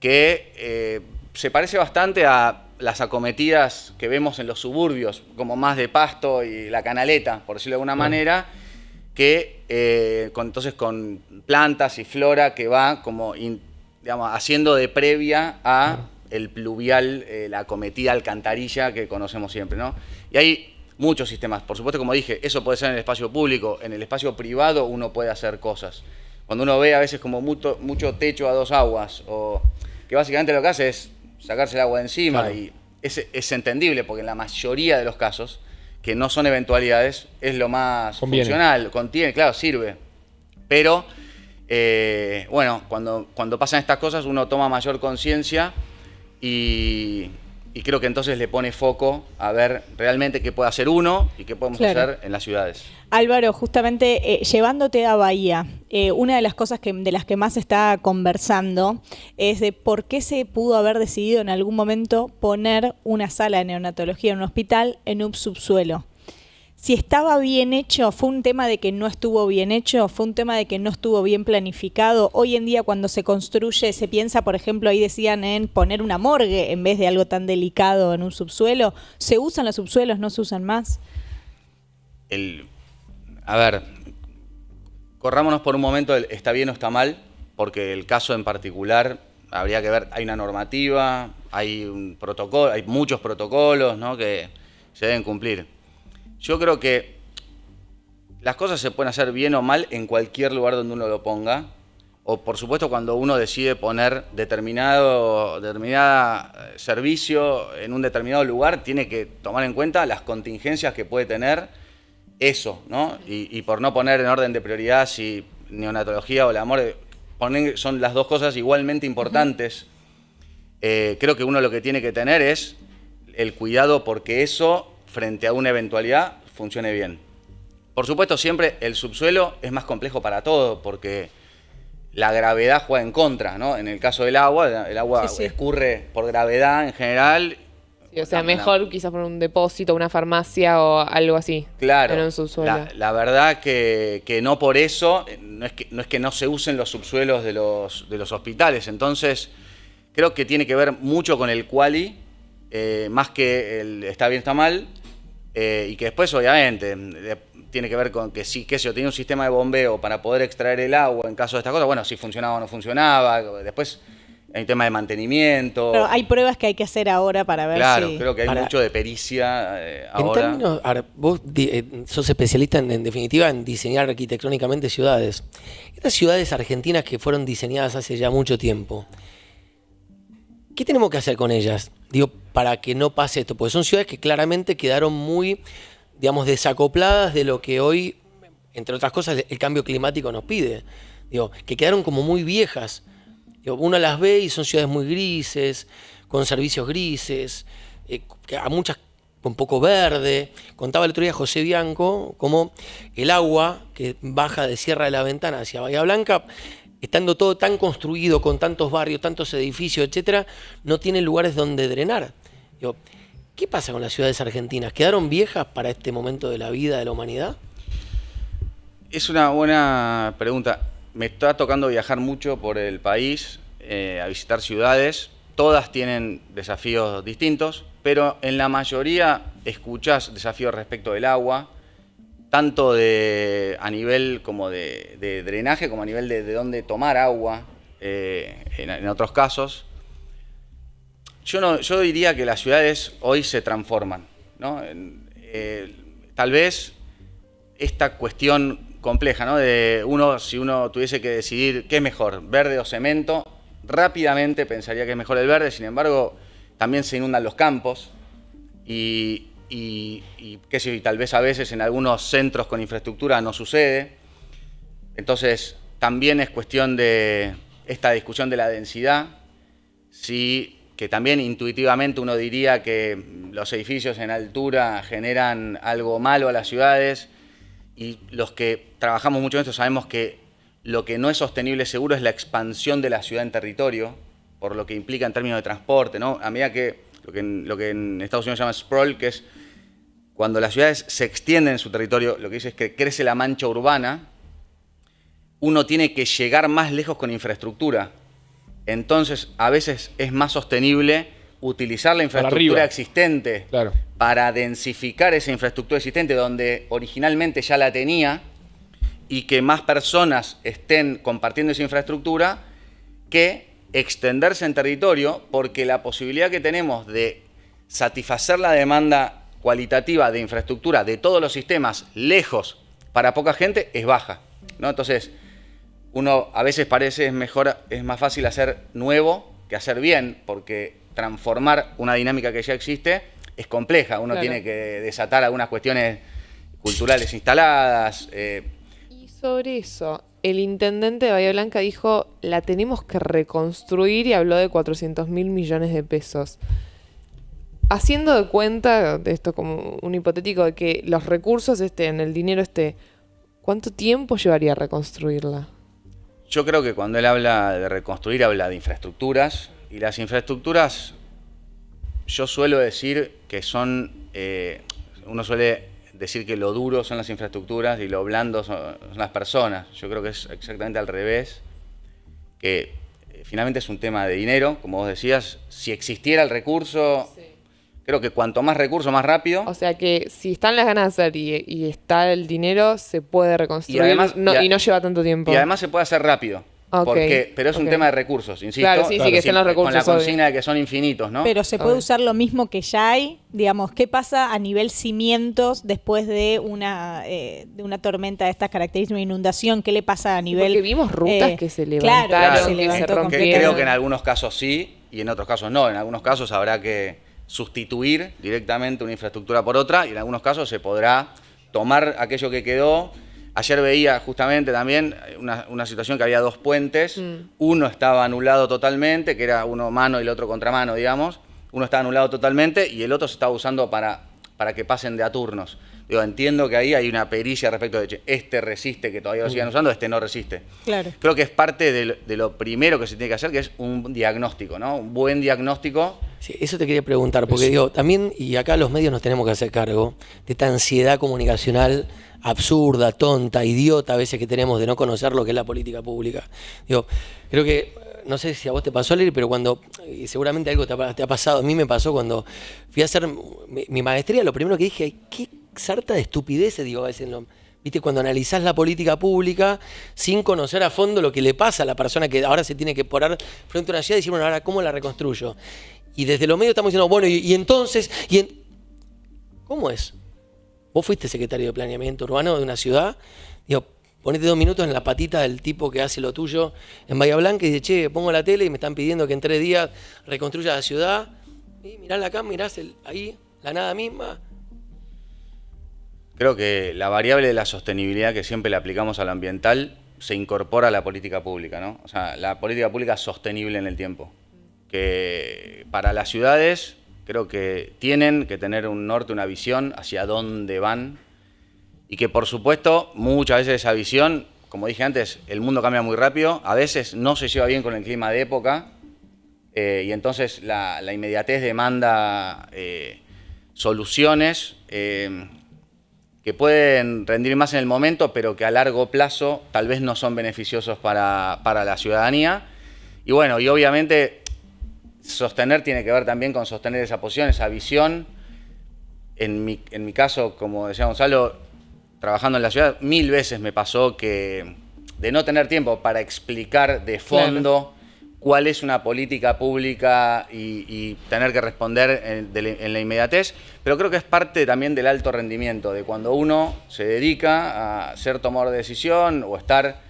que se parece bastante a las acometidas que vemos en los suburbios, como más de pasto y la canaleta, por decirlo de alguna manera, que entonces con plantas y flora que va como digamos, haciendo de previa a el pluvial, la acometida alcantarilla que conocemos siempre, ¿no? Y hay muchos sistemas. Por supuesto, como dije, eso puede ser en el espacio público. En el espacio privado uno puede hacer cosas. Cuando uno ve a veces como mucho techo a dos aguas, o que básicamente lo que hace es sacarse el agua de encima, claro. Y es entendible, porque en la mayoría de los casos, que no son eventualidades, es lo más funcional, contiene, claro, sirve. Pero, bueno, cuando pasan estas cosas uno toma mayor conciencia y creo que entonces le pone foco a ver realmente qué puede hacer uno y qué podemos hacer en las ciudades. Álvaro, justamente llevándote a Bahía, una de las cosas de las que más se está conversando es de por qué se pudo haber decidido en algún momento poner una sala de neonatología en un hospital en un subsuelo. Si estaba bien hecho, fue un tema de que no estuvo bien hecho, fue un tema de que no estuvo bien planificado. Hoy en día cuando se construye, se piensa, por ejemplo, ahí decían en poner una morgue en vez de algo tan delicado en un subsuelo. ¿Se usan los subsuelos? ¿No se usan más? A ver, corrámonos por un momento, está bien o está mal, porque el caso en particular habría que ver, hay una normativa, hay un protocolo, hay muchos protocolos, ¿no?, que se deben cumplir. Yo creo que las cosas se pueden hacer bien o mal en cualquier lugar donde uno lo ponga, o por supuesto cuando uno decide poner determinado servicio en un determinado lugar, tiene que tomar en cuenta las contingencias que puede tener eso, ¿no? Y por no poner en orden de prioridad si neonatología o el amor son las dos cosas igualmente importantes. Creo que uno lo que tiene que tener es el cuidado porque eso, frente a una eventualidad, funcione bien. Por supuesto, siempre el subsuelo es más complejo para todo, porque la gravedad juega en contra, ¿no? En el caso del agua, el agua escurre por gravedad en general. Sí, o sea, mejor quizás poner un depósito, una farmacia o algo así. Claro. En un subsuelo. La verdad que no por eso, no es que no se usen los subsuelos de los hospitales. Entonces, creo que tiene que ver mucho con el quali, más que el está bien, está mal, y que después, obviamente, tiene que ver con que si tiene un sistema de bombeo para poder extraer el agua en caso de estas cosas, bueno, si funcionaba o no funcionaba, después hay un tema de mantenimiento. Pero hay pruebas que hay que hacer ahora para ver si... Claro, creo que hay mucho de pericia ahora. En términos, ahora, vos sos especialista en definitiva en diseñar arquitectónicamente ciudades. Estas ciudades argentinas que fueron diseñadas hace ya mucho tiempo, ¿qué tenemos que hacer con ellas? Digo, para que no pase esto, porque son ciudades que claramente quedaron muy, digamos, desacopladas de lo que hoy, entre otras cosas, el cambio climático nos pide. Digo, que quedaron como muy viejas. Digo, uno las ve y son ciudades muy grises, con servicios grises, que a muchas con poco verde. Contaba el otro día José Bianco cómo el agua que baja de Sierra de la Ventana hacia Bahía Blanca, estando todo tan construido, con tantos barrios, tantos edificios, etcétera, no tiene lugares donde drenar. Digo, ¿qué pasa con las ciudades argentinas? ¿Quedaron viejas para este momento de la vida de la humanidad? Es una buena pregunta. Me está tocando viajar mucho por el país, a visitar ciudades. Todas tienen desafíos distintos, pero en la mayoría escuchás desafíos respecto del agua, tanto a nivel como de drenaje, como a nivel de dónde tomar agua, en otros casos. Yo diría que las ciudades hoy se transforman, ¿no? Tal vez esta cuestión compleja, ¿no? Si uno tuviese que decidir qué es mejor, verde o cemento, rápidamente pensaría que es mejor el verde. Sin embargo, también se inundan los campos y qué sé yo, tal vez a veces en algunos centros con infraestructura no sucede. Entonces, también es cuestión de esta discusión de la densidad, que también intuitivamente uno diría que los edificios en altura generan algo malo a las ciudades, y los que trabajamos mucho en esto sabemos que lo que no es sostenible seguro es la expansión de la ciudad en territorio, por lo que implica en términos de transporte, ¿no? A medida que lo que en Estados Unidos se llama sprawl, que es cuando las ciudades se extienden en su territorio, lo que dice es que crece la mancha urbana, uno tiene que llegar más lejos con infraestructura. Entonces, a veces es más sostenible utilizar la infraestructura existente para densificar esa infraestructura existente donde originalmente ya la tenía, y que más personas estén compartiendo esa infraestructura, que extenderse en territorio, porque la posibilidad que tenemos de satisfacer la demanda cualitativa de infraestructura de todos los sistemas lejos para poca gente es baja, ¿no? Entonces, uno a veces parece es más fácil hacer nuevo que hacer bien, porque transformar una dinámica que ya existe es compleja. Uno tiene que desatar algunas cuestiones culturales instaladas. Y sobre eso, el intendente de Bahía Blanca dijo, la tenemos que reconstruir, y habló de 400.000 millones de pesos. Haciendo de cuenta, de esto como un hipotético, de que los recursos estén, el dinero esté, ¿cuánto tiempo llevaría a reconstruirla? Yo creo que cuando él habla de reconstruir, habla de infraestructuras, y las infraestructuras, yo suelo decir que son, uno suele decir que lo duro son las infraestructuras y lo blando son las personas. Yo creo que es exactamente al revés, que finalmente es un tema de dinero, como vos decías. Si existiera el recurso, creo que cuanto más recurso, más rápido. O sea que si están las ganas de hacer y está el dinero, se puede reconstruir, y además, y no lleva tanto tiempo. Y además se puede hacer rápido. Pero es un tema de recursos, insisto. Claro, sí, que estén los recursos. Con la consigna de que son infinitos, ¿no? Pero se puede usar lo mismo que ya hay. Digamos, ¿qué pasa a nivel cimientos después de una tormenta de estas características, una inundación? ¿Qué le pasa a nivel...? Porque vimos rutas que se levantaron, que se rompieron. Creo que en algunos casos sí y en otros casos no. En algunos casos habrá que sustituir directamente una infraestructura por otra, y en algunos casos se podrá tomar aquello que quedó. Ayer veía justamente también una situación que había dos puentes. Uno estaba anulado totalmente, que era uno mano y el otro contramano, digamos. Uno estaba anulado totalmente y el otro se estaba usando para que pasen de a turnos. Digo, entiendo que ahí hay una pericia respecto de este resiste, que todavía lo sigan usando, este no resiste. Claro. Creo que es parte de lo primero que se tiene que hacer, que es un diagnóstico, ¿no? Un buen diagnóstico. Sí, eso te quería preguntar, porque digo, también, y acá los medios nos tenemos que hacer cargo de esta ansiedad comunicacional absurda, tonta, idiota a veces que tenemos de no conocer lo que es la política pública. Digo, creo que, no sé si a vos te pasó, Leri, pero cuando, y seguramente algo te ha pasado, a mí me pasó cuando fui a hacer mi maestría, lo primero que dije, qué sarta de estupideces, digo, a veces, viste, cuando analizás la política pública sin conocer a fondo lo que le pasa a la persona que ahora se tiene que parar frente a una ciudad y decir, bueno, ahora, ¿cómo la reconstruyo? Y desde los medios estamos diciendo, bueno, y entonces, ¿cómo es? Vos fuiste secretario de Planeamiento Urbano de una ciudad, digo, ponete 2 minutos en la patita del tipo que hace lo tuyo en Bahía Blanca y dice, che, pongo la tele y me están pidiendo que en 3 días reconstruya la ciudad. Y mirás acá, mirás ahí, la nada misma. Creo que la variable de la sostenibilidad que siempre le aplicamos a lo ambiental se incorpora a la política pública, ¿no? O sea, la política pública es sostenible en el tiempo. Que para las ciudades Creo que tienen que tener un norte, una visión hacia dónde van. Y que, por supuesto, muchas veces esa visión, como dije antes, el mundo cambia muy rápido. A veces no se lleva bien con el clima de época. Y entonces la inmediatez demanda soluciones que pueden rendir más en el momento, pero que a largo plazo tal vez no son beneficiosos para la ciudadanía. Y bueno, y obviamente sostener tiene que ver también con sostener esa posición, esa visión. En mi caso, como decía Gonzalo, trabajando en la ciudad, 1000 veces me pasó que de no tener tiempo para explicar de fondo cuál es una política pública y tener que responder en la inmediatez, pero creo que es parte también del alto rendimiento, de cuando uno se dedica a ser tomador de decisión o estar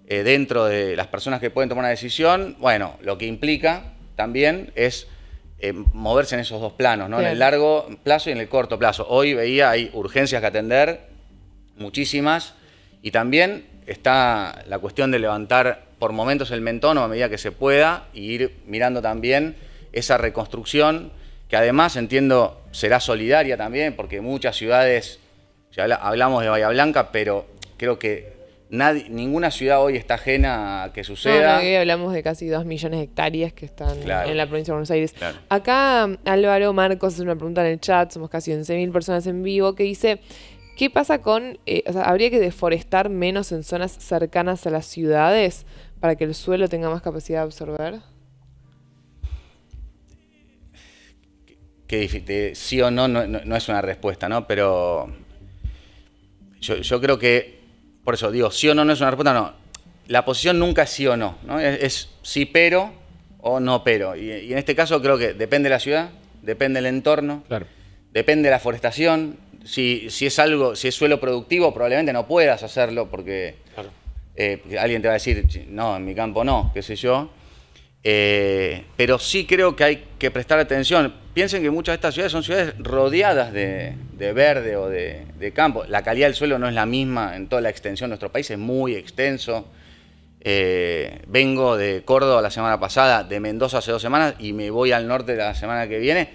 dentro de las personas que pueden tomar una decisión. Bueno, lo que implica también es moverse en esos dos planos, ¿no? En el largo plazo y en el corto plazo. Hoy veía, hay urgencias que atender, muchísimas, y también está la cuestión de levantar por momentos el mentón a medida que se pueda y ir mirando también esa reconstrucción, que además entiendo será solidaria también, porque muchas ciudades, hablamos de Bahía Blanca, pero creo que ninguna ciudad hoy está ajena a que suceda. Hoy hablamos de casi 2 millones de hectáreas que están en la provincia de Buenos Aires. Claro. Acá Álvaro Marcos hace una pregunta en el chat, somos casi 11.000 personas en vivo, que dice: ¿qué pasa con, habría que deforestar menos en zonas cercanas a las ciudades para que el suelo tenga más capacidad de absorber? Qué difícil, sí o no, no es una respuesta, ¿no? Pero yo creo que, por eso digo, sí o no es una respuesta, no. La posición nunca es sí o no, ¿no? Es sí pero o no pero. Y en este caso creo que depende de la ciudad, depende del entorno, depende de la forestación. Si es suelo productivo, probablemente no puedas hacerlo porque alguien te va a decir, no, en mi campo no, qué sé yo. Pero sí creo que hay que prestar atención. Piensen que muchas de estas ciudades son ciudades rodeadas de verde o de campo. La calidad del suelo no es la misma en toda la extensión. Nuestro país es muy extenso. Vengo de Córdoba la semana pasada, de Mendoza hace 2 semanas y me voy al norte la semana que viene.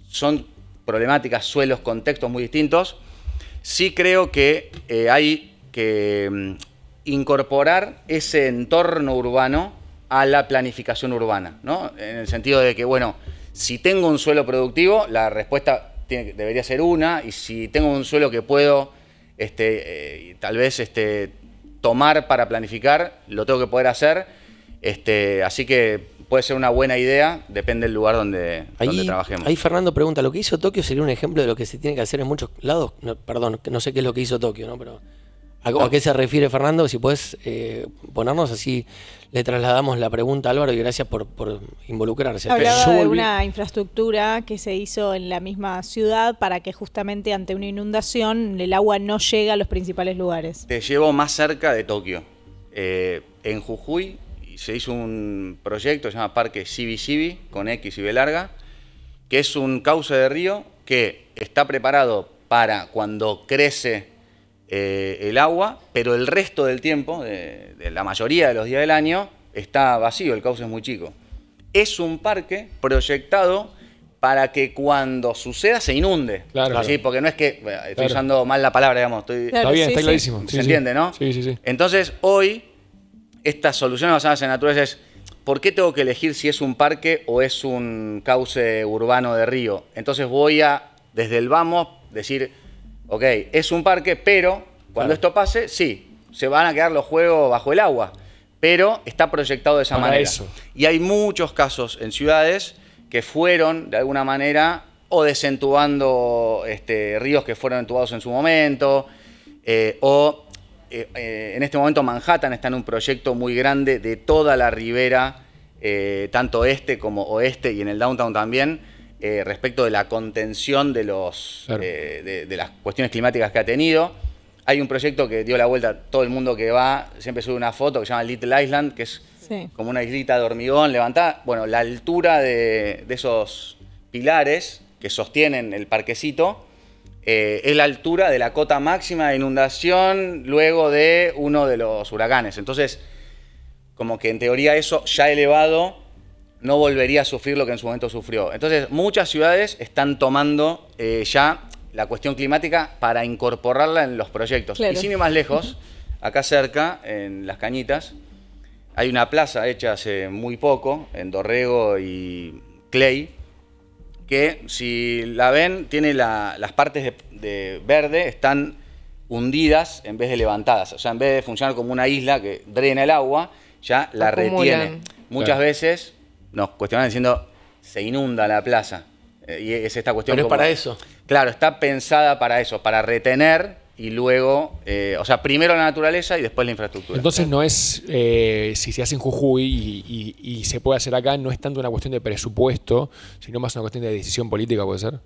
Son problemáticas, suelos, contextos muy distintos. Sí creo que hay que incorporar ese entorno urbano a la planificación urbana, ¿no? En el sentido de que, bueno, si tengo un suelo productivo, la respuesta debería ser una, y si tengo un suelo que puedo tal vez tomar para planificar, lo tengo que poder hacer. Así que puede ser una buena idea, depende del lugar donde trabajemos. Ahí Fernando pregunta, ¿lo que hizo Tokio sería un ejemplo de lo que se tiene que hacer en muchos lados? No, perdón, no sé qué es lo que hizo Tokio, ¿no? Pero ¿a qué se refiere Fernando? Si puedes ponernos, así le trasladamos la pregunta a Álvaro, y gracias por involucrarse. Hablaba de una infraestructura que se hizo en la misma ciudad para que justamente ante una inundación el agua no llegue a los principales lugares. Te llevo más cerca de Tokio. En Jujuy se hizo un proyecto, se llama Parque Sibi con X y B larga, que es un cauce de río que está preparado para cuando crece el agua, pero el resto del tiempo, de la mayoría de los días del año, está vacío, el cauce es muy chico. Es un parque proyectado para que cuando suceda se inunde. Claro. ¿Sí? Porque no es que, estoy usando mal la palabra, digamos. Está bien, está clarísimo. ¿Se entiende, no? Sí. Entonces, hoy, estas soluciones basadas en naturaleza es, ¿por qué tengo que elegir si es un parque o es un cauce urbano de río? Entonces voy a, desde el vamos, decir, ok, es un parque, pero cuando esto pase, sí, se van a quedar los juegos bajo el agua, pero está proyectado de esa manera. Eso. Y hay muchos casos en ciudades que fueron, de alguna manera, o desentubando ríos que fueron entubados en su momento, en este momento Manhattan está en un proyecto muy grande de toda la ribera, tanto este como oeste, y en el downtown también, respecto de la contención de de las cuestiones climáticas que ha tenido. Hay un proyecto que dio la vuelta a todo el mundo que va, siempre sube una foto que se llama Little Island, que es como una islita de hormigón levantada. Bueno, la altura de esos pilares que sostienen el parquecito es la altura de la cota máxima de inundación luego de uno de los huracanes. Entonces, como que en teoría eso ya ha elevado no volvería a sufrir lo que en su momento sufrió. Entonces, muchas ciudades están tomando ya la cuestión climática para incorporarla en los proyectos. Claro. Y sin ir más lejos, acá cerca, en Las Cañitas, hay una plaza hecha hace muy poco, en Dorrego y Clay, que si la ven, tiene las partes de verde, están hundidas en vez de levantadas. O sea, en vez de funcionar como una isla que drena el agua, ya la retiene. Muchas veces nos cuestionan diciendo, se inunda la plaza. Y es esta cuestión. Pero es para eso. Claro, está pensada para eso, para retener y luego, o sea, primero la naturaleza y después la infraestructura. Entonces no es, si se hace en Jujuy y se puede hacer acá, no es tanto una cuestión de presupuesto, sino más una cuestión de decisión política, ¿puede ser?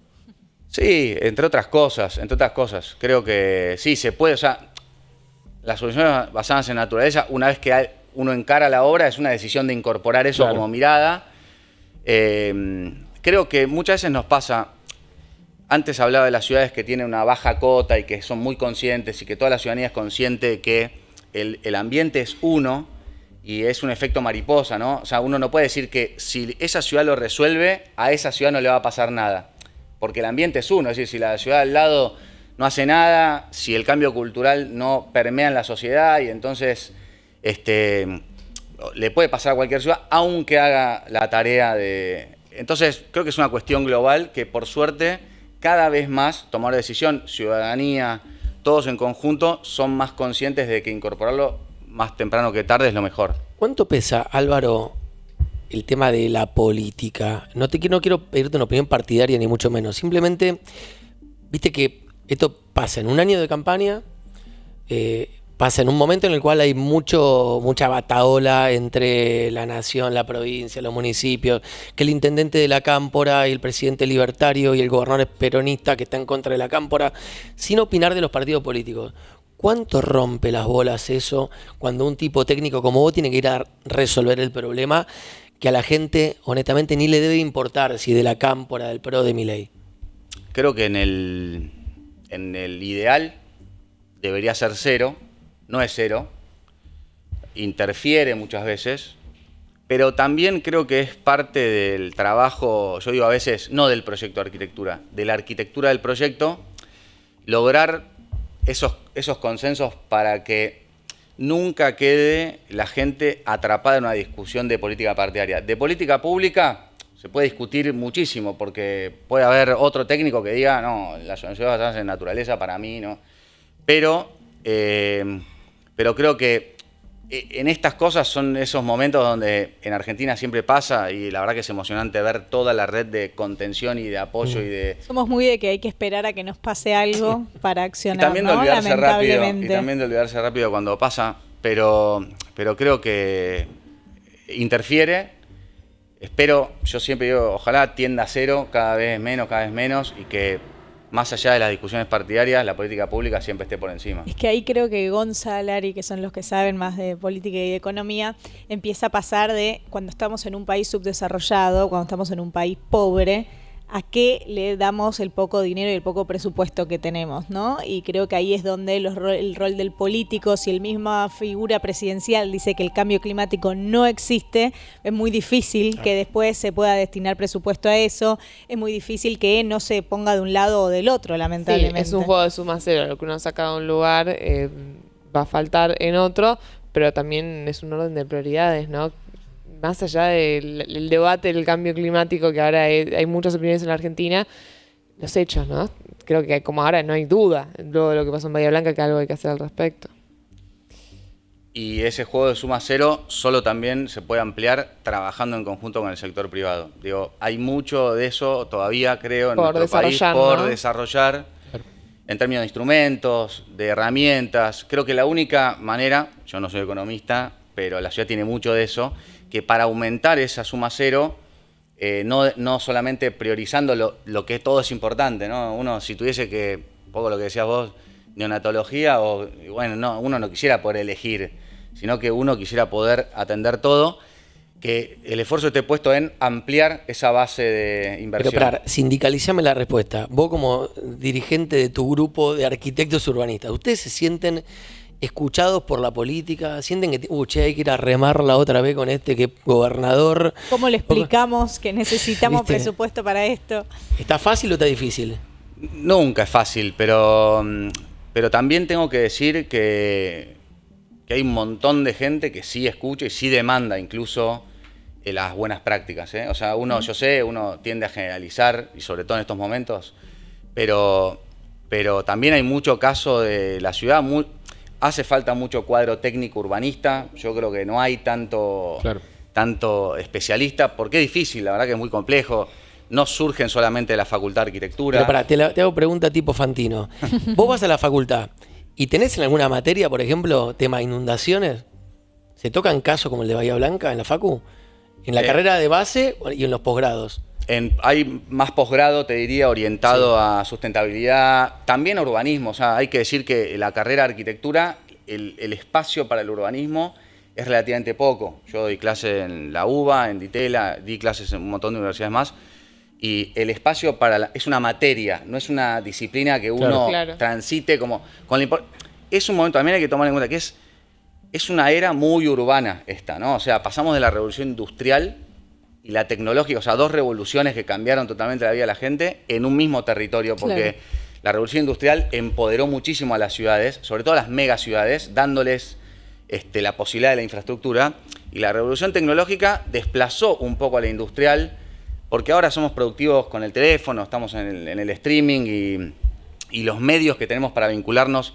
Sí, entre otras cosas. Creo que sí, se puede, o sea, las soluciones basadas en naturaleza, una vez que uno encara la obra, es una decisión de incorporar eso como mirada. Creo que muchas veces nos pasa. Antes hablaba de las ciudades que tienen una baja cota y que son muy conscientes y que toda la ciudadanía es consciente de que el ambiente es uno y es un efecto mariposa, ¿no? O sea, uno no puede decir que si esa ciudad lo resuelve, a esa ciudad no le va a pasar nada. Porque el ambiente es uno, es decir, si la ciudad al lado no hace nada, si el cambio cultural no permea en la sociedad y entonces le puede pasar a cualquier ciudad, aunque haga la tarea de... Entonces, creo que es una cuestión global que, por suerte, cada vez más tomar decisión, ciudadanía, todos en conjunto, son más conscientes de que incorporarlo más temprano que tarde es lo mejor. ¿Cuánto pesa, Álvaro, el tema de la política? No quiero pedirte una opinión partidaria ni mucho menos. Simplemente, viste que esto pasa en un año de campaña, pasa en un momento en el cual hay mucha batahola entre la nación, la provincia, los municipios, que el intendente de la Cámpora y el presidente libertario y el gobernador peronista que está en contra de la Cámpora, sin opinar de los partidos políticos. ¿Cuánto rompe las bolas eso cuando un tipo técnico como vos tiene que ir a resolver el problema que a la gente, honestamente, ni le debe importar si de la Cámpora, del PRO, de Milei? Creo que en el ideal debería ser 0. No es 0, interfiere muchas veces, pero también creo que es parte del trabajo, yo digo a veces, no del proyecto de arquitectura, de la arquitectura del proyecto, lograr esos consensos para que nunca quede la gente atrapada en una discusión de política partidaria. De política pública se puede discutir muchísimo, porque puede haber otro técnico que diga, no, las soluciones basadas en naturaleza para mí, no. Pero creo que en estas cosas son esos momentos donde en Argentina siempre pasa y la verdad que es emocionante ver toda la red de contención y de apoyo y de... Somos muy de que hay que esperar a que nos pase algo para accionar, y también ¿no? de olvidarse rápido, Lamentablemente. y también de olvidarse rápido cuando pasa, pero creo que interfiere. Espero, yo siempre digo, ojalá tienda a 0, cada vez menos, y que más allá de las discusiones partidarias, la política pública siempre esté por encima. Es que ahí creo que Gonza, Lari, que son los que saben más de política y de economía, empieza a pasar de cuando estamos en un país subdesarrollado, cuando estamos en un país pobre, a qué le damos el poco dinero y el poco presupuesto que tenemos, ¿no? Y creo que ahí es donde el rol del político, si el misma figura presidencial dice que el cambio climático no existe, es muy difícil que después se pueda destinar presupuesto a eso, es muy difícil que no se ponga de un lado o del otro, lamentablemente. Sí, es un juego de suma cero, lo que uno saca de un lugar va a faltar en otro, pero también es un orden de prioridades, ¿no? Más allá del debate del cambio climático, que ahora hay muchas opiniones en la Argentina, los hechos, ¿no? Creo que como ahora no hay duda, luego de lo que pasó en Bahía Blanca, que algo hay que hacer al respecto. Y ese juego de suma cero solo también se puede ampliar trabajando en conjunto con el sector privado. Digo, hay mucho de eso todavía, creo, en nuestro país por desarrollar, en términos de instrumentos, de herramientas. Creo que la única manera, yo no soy economista, pero la ciudad tiene mucho de eso, que para aumentar esa suma cero, no solamente priorizando lo que todo es importante, ¿no? Uno, si tuviese que, un poco lo que decías vos, neonatología, uno no quisiera poder elegir, sino que uno quisiera poder atender todo, que el esfuerzo esté puesto en ampliar esa base de inversión. Pero sindicalizame la respuesta. Vos como dirigente de tu grupo de arquitectos urbanistas, ¿ustedes se sienten escuchados por la política? ¿Sienten que che, hay que ir a remarla otra vez con este que gobernador? ¿Cómo le explicamos que necesitamos ¿Viste? presupuesto para esto? ¿Está fácil o está difícil? Nunca es fácil, pero también tengo que decir que hay un montón de gente que sí escucha y sí demanda incluso las buenas prácticas, ¿eh? O sea, yo sé, uno tiende a generalizar, y sobre todo en estos momentos, pero también hay mucho caso de la ciudad, hace falta mucho cuadro técnico urbanista, yo creo que no hay tanto especialista, porque es difícil, la verdad que es muy complejo. No surgen solamente de la Facultad de Arquitectura. Pero te hago pregunta tipo Fantino. Vos vas a la facultad y tenés en alguna materia, por ejemplo, tema inundaciones. ¿Se tocan casos como el de Bahía Blanca en la facu? ¿En la carrera de base y en los posgrados? Hay más posgrado, te diría, orientado a sustentabilidad, también a urbanismo. O sea, hay que decir que la carrera de arquitectura, el espacio para el urbanismo es relativamente poco. Yo doy clases en la UBA, en Ditela, di clases en un montón de universidades más. Y el espacio es una materia, no es una disciplina que uno transite como... es un momento, también hay que tomar en cuenta que es una era muy urbana esta, ¿no? O sea, pasamos de la revolución industrial y la tecnológica, o sea, dos revoluciones que cambiaron totalmente la vida de la gente en un mismo territorio, porque la revolución industrial empoderó muchísimo a las ciudades, sobre todo a las megaciudades, dándoles la posibilidad de la infraestructura, y la revolución tecnológica desplazó un poco a la industrial, porque ahora somos productivos con el teléfono, estamos en el streaming y los medios que tenemos para vincularnos,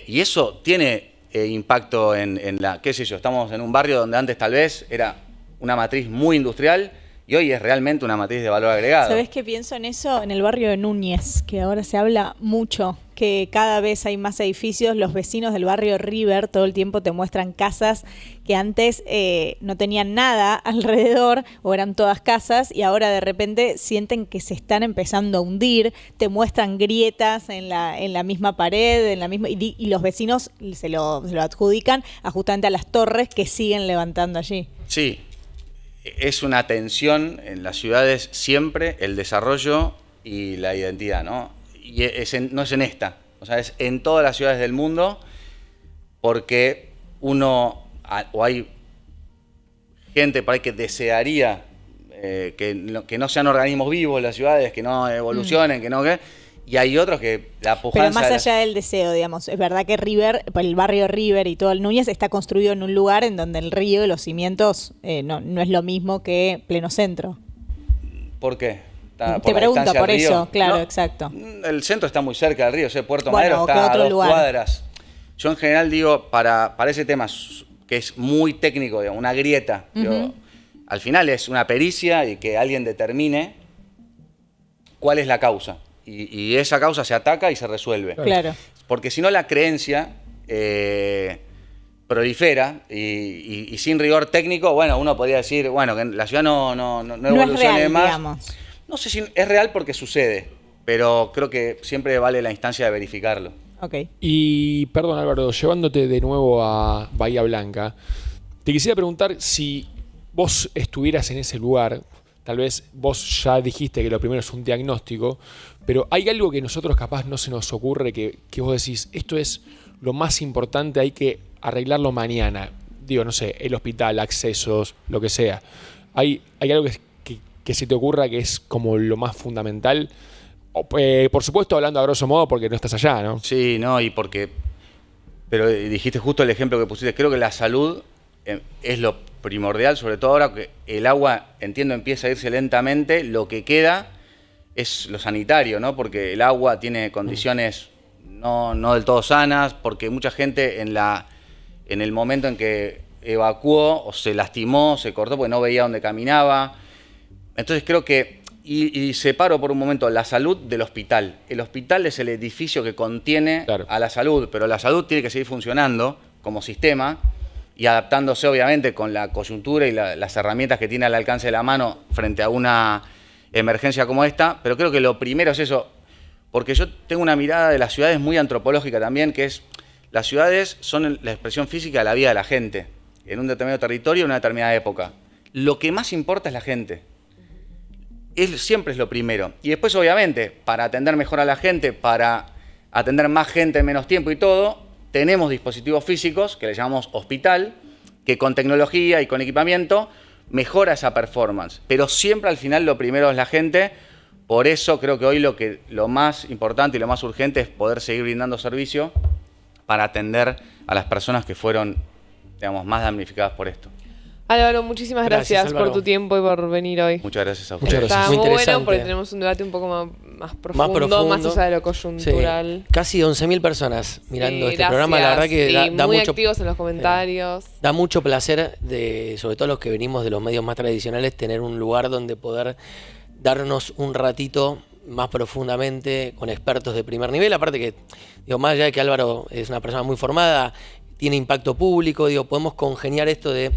y eso tiene impacto en la, qué sé yo, estamos en un barrio donde antes tal vez era una matriz muy industrial y hoy es realmente una matriz de valor agregado. ¿Sabés qué pienso en eso? En el barrio de Núñez, que ahora se habla mucho, que cada vez hay más edificios. Los vecinos del barrio River todo el tiempo te muestran casas que antes no tenían nada alrededor o eran todas casas y ahora de repente sienten que se están empezando a hundir, te muestran grietas en la misma pared, y los vecinos se lo adjudican justamente a las torres que siguen levantando allí. Sí. Es una tensión en las ciudades siempre el desarrollo y la identidad, ¿no? Y no es en esta, o sea, es en todas las ciudades del mundo, porque hay gente por ahí que desearía que no sean organismos vivos las ciudades, que no evolucionen, y hay otros que la pujanza... Pero más allá del deseo, digamos, es verdad que el barrio River y todo el Núñez está construido en un lugar en donde el río y los cimientos no es lo mismo que pleno centro. ¿Por qué? Te pregunto por eso, claro, exacto. El centro está muy cerca del río, Puerto Madero está a 2 lugar. cuadras. Yo en general digo, para ese tema que es muy técnico, digamos, una grieta, al final es una pericia y que alguien determine cuál es la causa. Y esa causa se ataca y se resuelve. Claro. Porque si no la creencia prolifera y sin rigor técnico, bueno, uno podría decir, bueno, que la ciudad no evolucione real, más. Digamos. No sé si es real porque sucede, pero creo que siempre vale la instancia de verificarlo. Okay. Y, perdón Álvaro, llevándote de nuevo a Bahía Blanca, te quisiera preguntar si vos estuvieras en ese lugar, tal vez vos ya dijiste que lo primero es un diagnóstico, pero hay algo que nosotros capaz no se nos ocurre que vos decís, esto es lo más importante, hay que arreglarlo mañana. Digo, no sé, el hospital, accesos, lo que sea. ¿Hay algo que se te ocurra que es como lo más fundamental? Por supuesto, hablando a grosso modo, porque no estás allá, ¿no? Sí, no, pero dijiste justo el ejemplo que pusiste. Creo que la salud es lo primordial, sobre todo ahora que el agua, entiendo, empieza a irse lentamente. Lo que queda es lo sanitario, ¿no? Porque el agua tiene condiciones no del todo sanas, porque mucha gente en el momento en que evacuó o se lastimó, se cortó porque no veía dónde caminaba. Entonces creo que, y separo por un momento la salud del hospital. El hospital es el edificio que contiene a la salud, pero la salud tiene que seguir funcionando como sistema y adaptándose obviamente con la coyuntura y las herramientas que tiene al alcance de la mano frente a una emergencia como esta. Pero creo que lo primero es eso, porque yo tengo una mirada de las ciudades muy antropológica también, que es, las ciudades son la expresión física de la vida de la gente, en un determinado territorio, en una determinada época. Lo que más importa es la gente. Siempre es lo primero. Y después, obviamente, para atender mejor a la gente, para atender más gente en menos tiempo y todo, tenemos dispositivos físicos, que le llamamos hospital, que con tecnología y con equipamiento mejora esa performance. Pero siempre al final lo primero es la gente. Por eso creo que hoy lo más importante y lo más urgente es poder seguir brindando servicio para atender a las personas que fueron, digamos, más damnificadas por esto. Álvaro, muchísimas gracias Álvaro, por tu tiempo y por venir hoy. Muchas gracias a Muchas ustedes. gracias. Está Muy muy interesante. bueno porque tenemos un debate un poco más profundo, más allá de lo coyuntural. Sí. Casi 11.000 personas mirando Sí, este programa. La verdad que sí, da muy mucho, activos en los comentarios. da mucho placer, sobre todo los que venimos de los medios más tradicionales, tener un lugar donde poder darnos un ratito más profundamente con expertos de primer nivel. Aparte que, digo, más allá de que Álvaro es una persona muy formada, tiene impacto público, digo, podemos congeniar esto de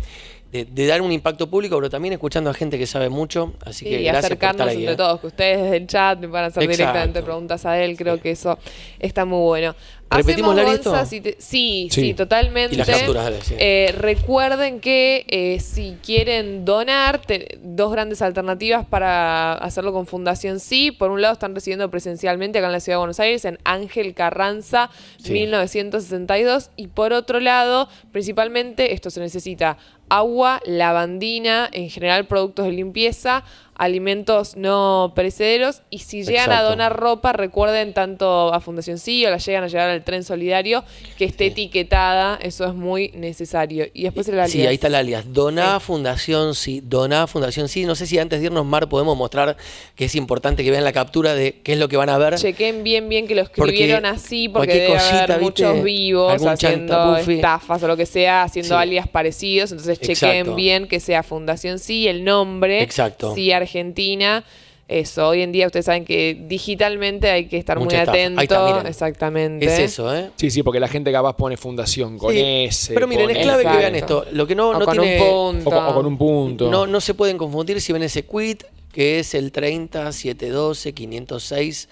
dar un impacto público, pero también escuchando a gente que sabe mucho. Así que Y gracias por acercarnos estar ahí. entre todos, que ustedes desde el chat me van a hacer Exacto. directamente preguntas a él. Creo que eso está muy bueno. ¿Repetimos, Lari, Gonza, esto? Sí, totalmente. Y las capturas, dale, sí. Recuerden que si quieren donar, dos grandes alternativas para hacerlo con Fundación Sí. Por un lado, están recibiendo presencialmente acá en la Ciudad de Buenos Aires, en Ángel Carranza, Sí. 1962. Y por otro lado, principalmente, esto se necesita agua, lavandina, en general productos de limpieza, alimentos no perecederos, y si llegan a Exacto. donar ropa, recuerden tanto a Fundación Sí o la llegan a llevar al tren solidario, que esté etiquetada, eso es muy necesario. Y después el alias. Sí, ahí está el alias. Doná Sí. Fundación Sí, doná Fundación Sí. No sé si antes de irnos, Mar, podemos mostrar que es importante que vean la captura de qué es lo que van a ver. Chequen bien que lo escribieron así, porque cualquier debe cosita, haber ¿viste? muchos vivos Algún haciendo chantapufi. estafas o lo que sea, haciendo Sí. alias parecidos. Entonces chequen Exacto. bien que sea Fundación Sí, el nombre. Exacto. Sí, Argentina. Eso, hoy en día ustedes saben que digitalmente hay que estar Mucha muy estafa. Ahí atento. está, miren. Exactamente. Es eso, ¿eh? Sí, porque la gente capaz pone fundación con Sí. S. Pero miren, es pone- clave que vean Exacto. esto. Lo que no, O no con tiene. un punto. O con un punto. No se pueden confundir si ven ese quit, que es el 30 712 506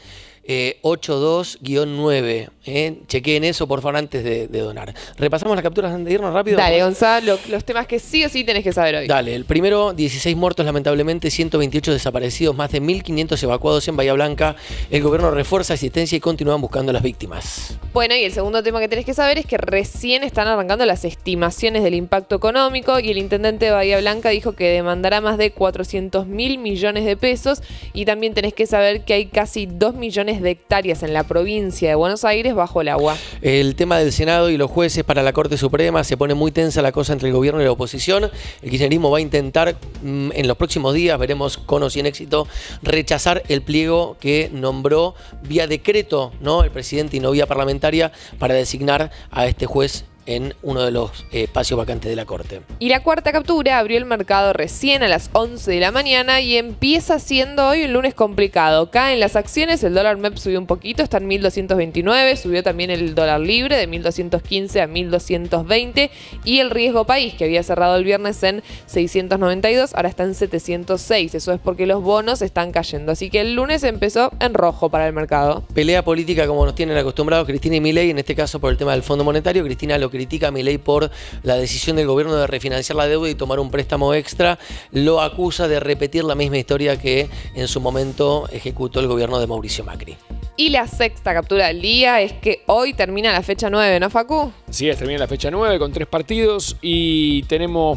82-9. Chequeen eso, por favor, antes de donar. Repasamos las capturas antes de irnos rápido. Dale, Gonzalo, los temas que sí o sí tenés que saber hoy. Dale, el primero, 16 muertos lamentablemente, 128 desaparecidos, más de 1.500 evacuados en Bahía Blanca. El gobierno refuerza asistencia y continúan buscando a las víctimas. Bueno, y el segundo tema que tenés que saber es que recién están arrancando las estimaciones del impacto económico y el intendente de Bahía Blanca dijo que demandará más de 400.000 millones de pesos, y también tenés que saber que hay casi 2 millones de hectáreas en la provincia de Buenos Aires bajo el agua. El tema del Senado y los jueces para la Corte Suprema, se pone muy tensa la cosa entre el gobierno y la oposición. El kirchnerismo va a intentar en los próximos días, veremos con o sin éxito, rechazar el pliego que nombró vía decreto, ¿no?, el presidente, y no vía parlamentaria, para designar a este juez en uno de los espacios vacantes de la Corte. Y la cuarta captura abrió el mercado recién a las 11 de la mañana y empieza siendo hoy un lunes complicado. Caen las acciones, el dólar MEP subió un poquito, está en 1.229, subió también el dólar libre de 1.215 a 1.220, y el riesgo país, que había cerrado el viernes en 692, ahora está en 706. Eso es porque los bonos están cayendo. Así que el lunes empezó en rojo para el mercado. Pelea política como nos tienen acostumbrados Cristina y Milei, en este caso por el tema del Fondo Monetario. Cristina lo critica a Milei por la decisión del gobierno de refinanciar la deuda y tomar un préstamo extra. Lo acusa de repetir la misma historia que en su momento ejecutó el gobierno de Mauricio Macri. Y la sexta captura del día es que hoy termina la fecha 9, ¿no, Facu? Sí, termina la fecha 9 con 3 partidos y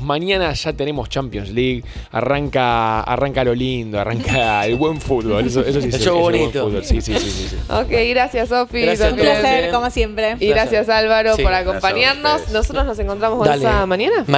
mañana ya tenemos Champions League, arranca lo lindo, arranca el buen fútbol, eso sí, El es juego buen bonito. fútbol, sí. Ok, gracias, Sofi. Gracias. Un placer, como siempre. Y gracias, Álvaro, Sí, por gracias a acompañarnos. ustedes. Nosotros nos encontramos Dale. mañana.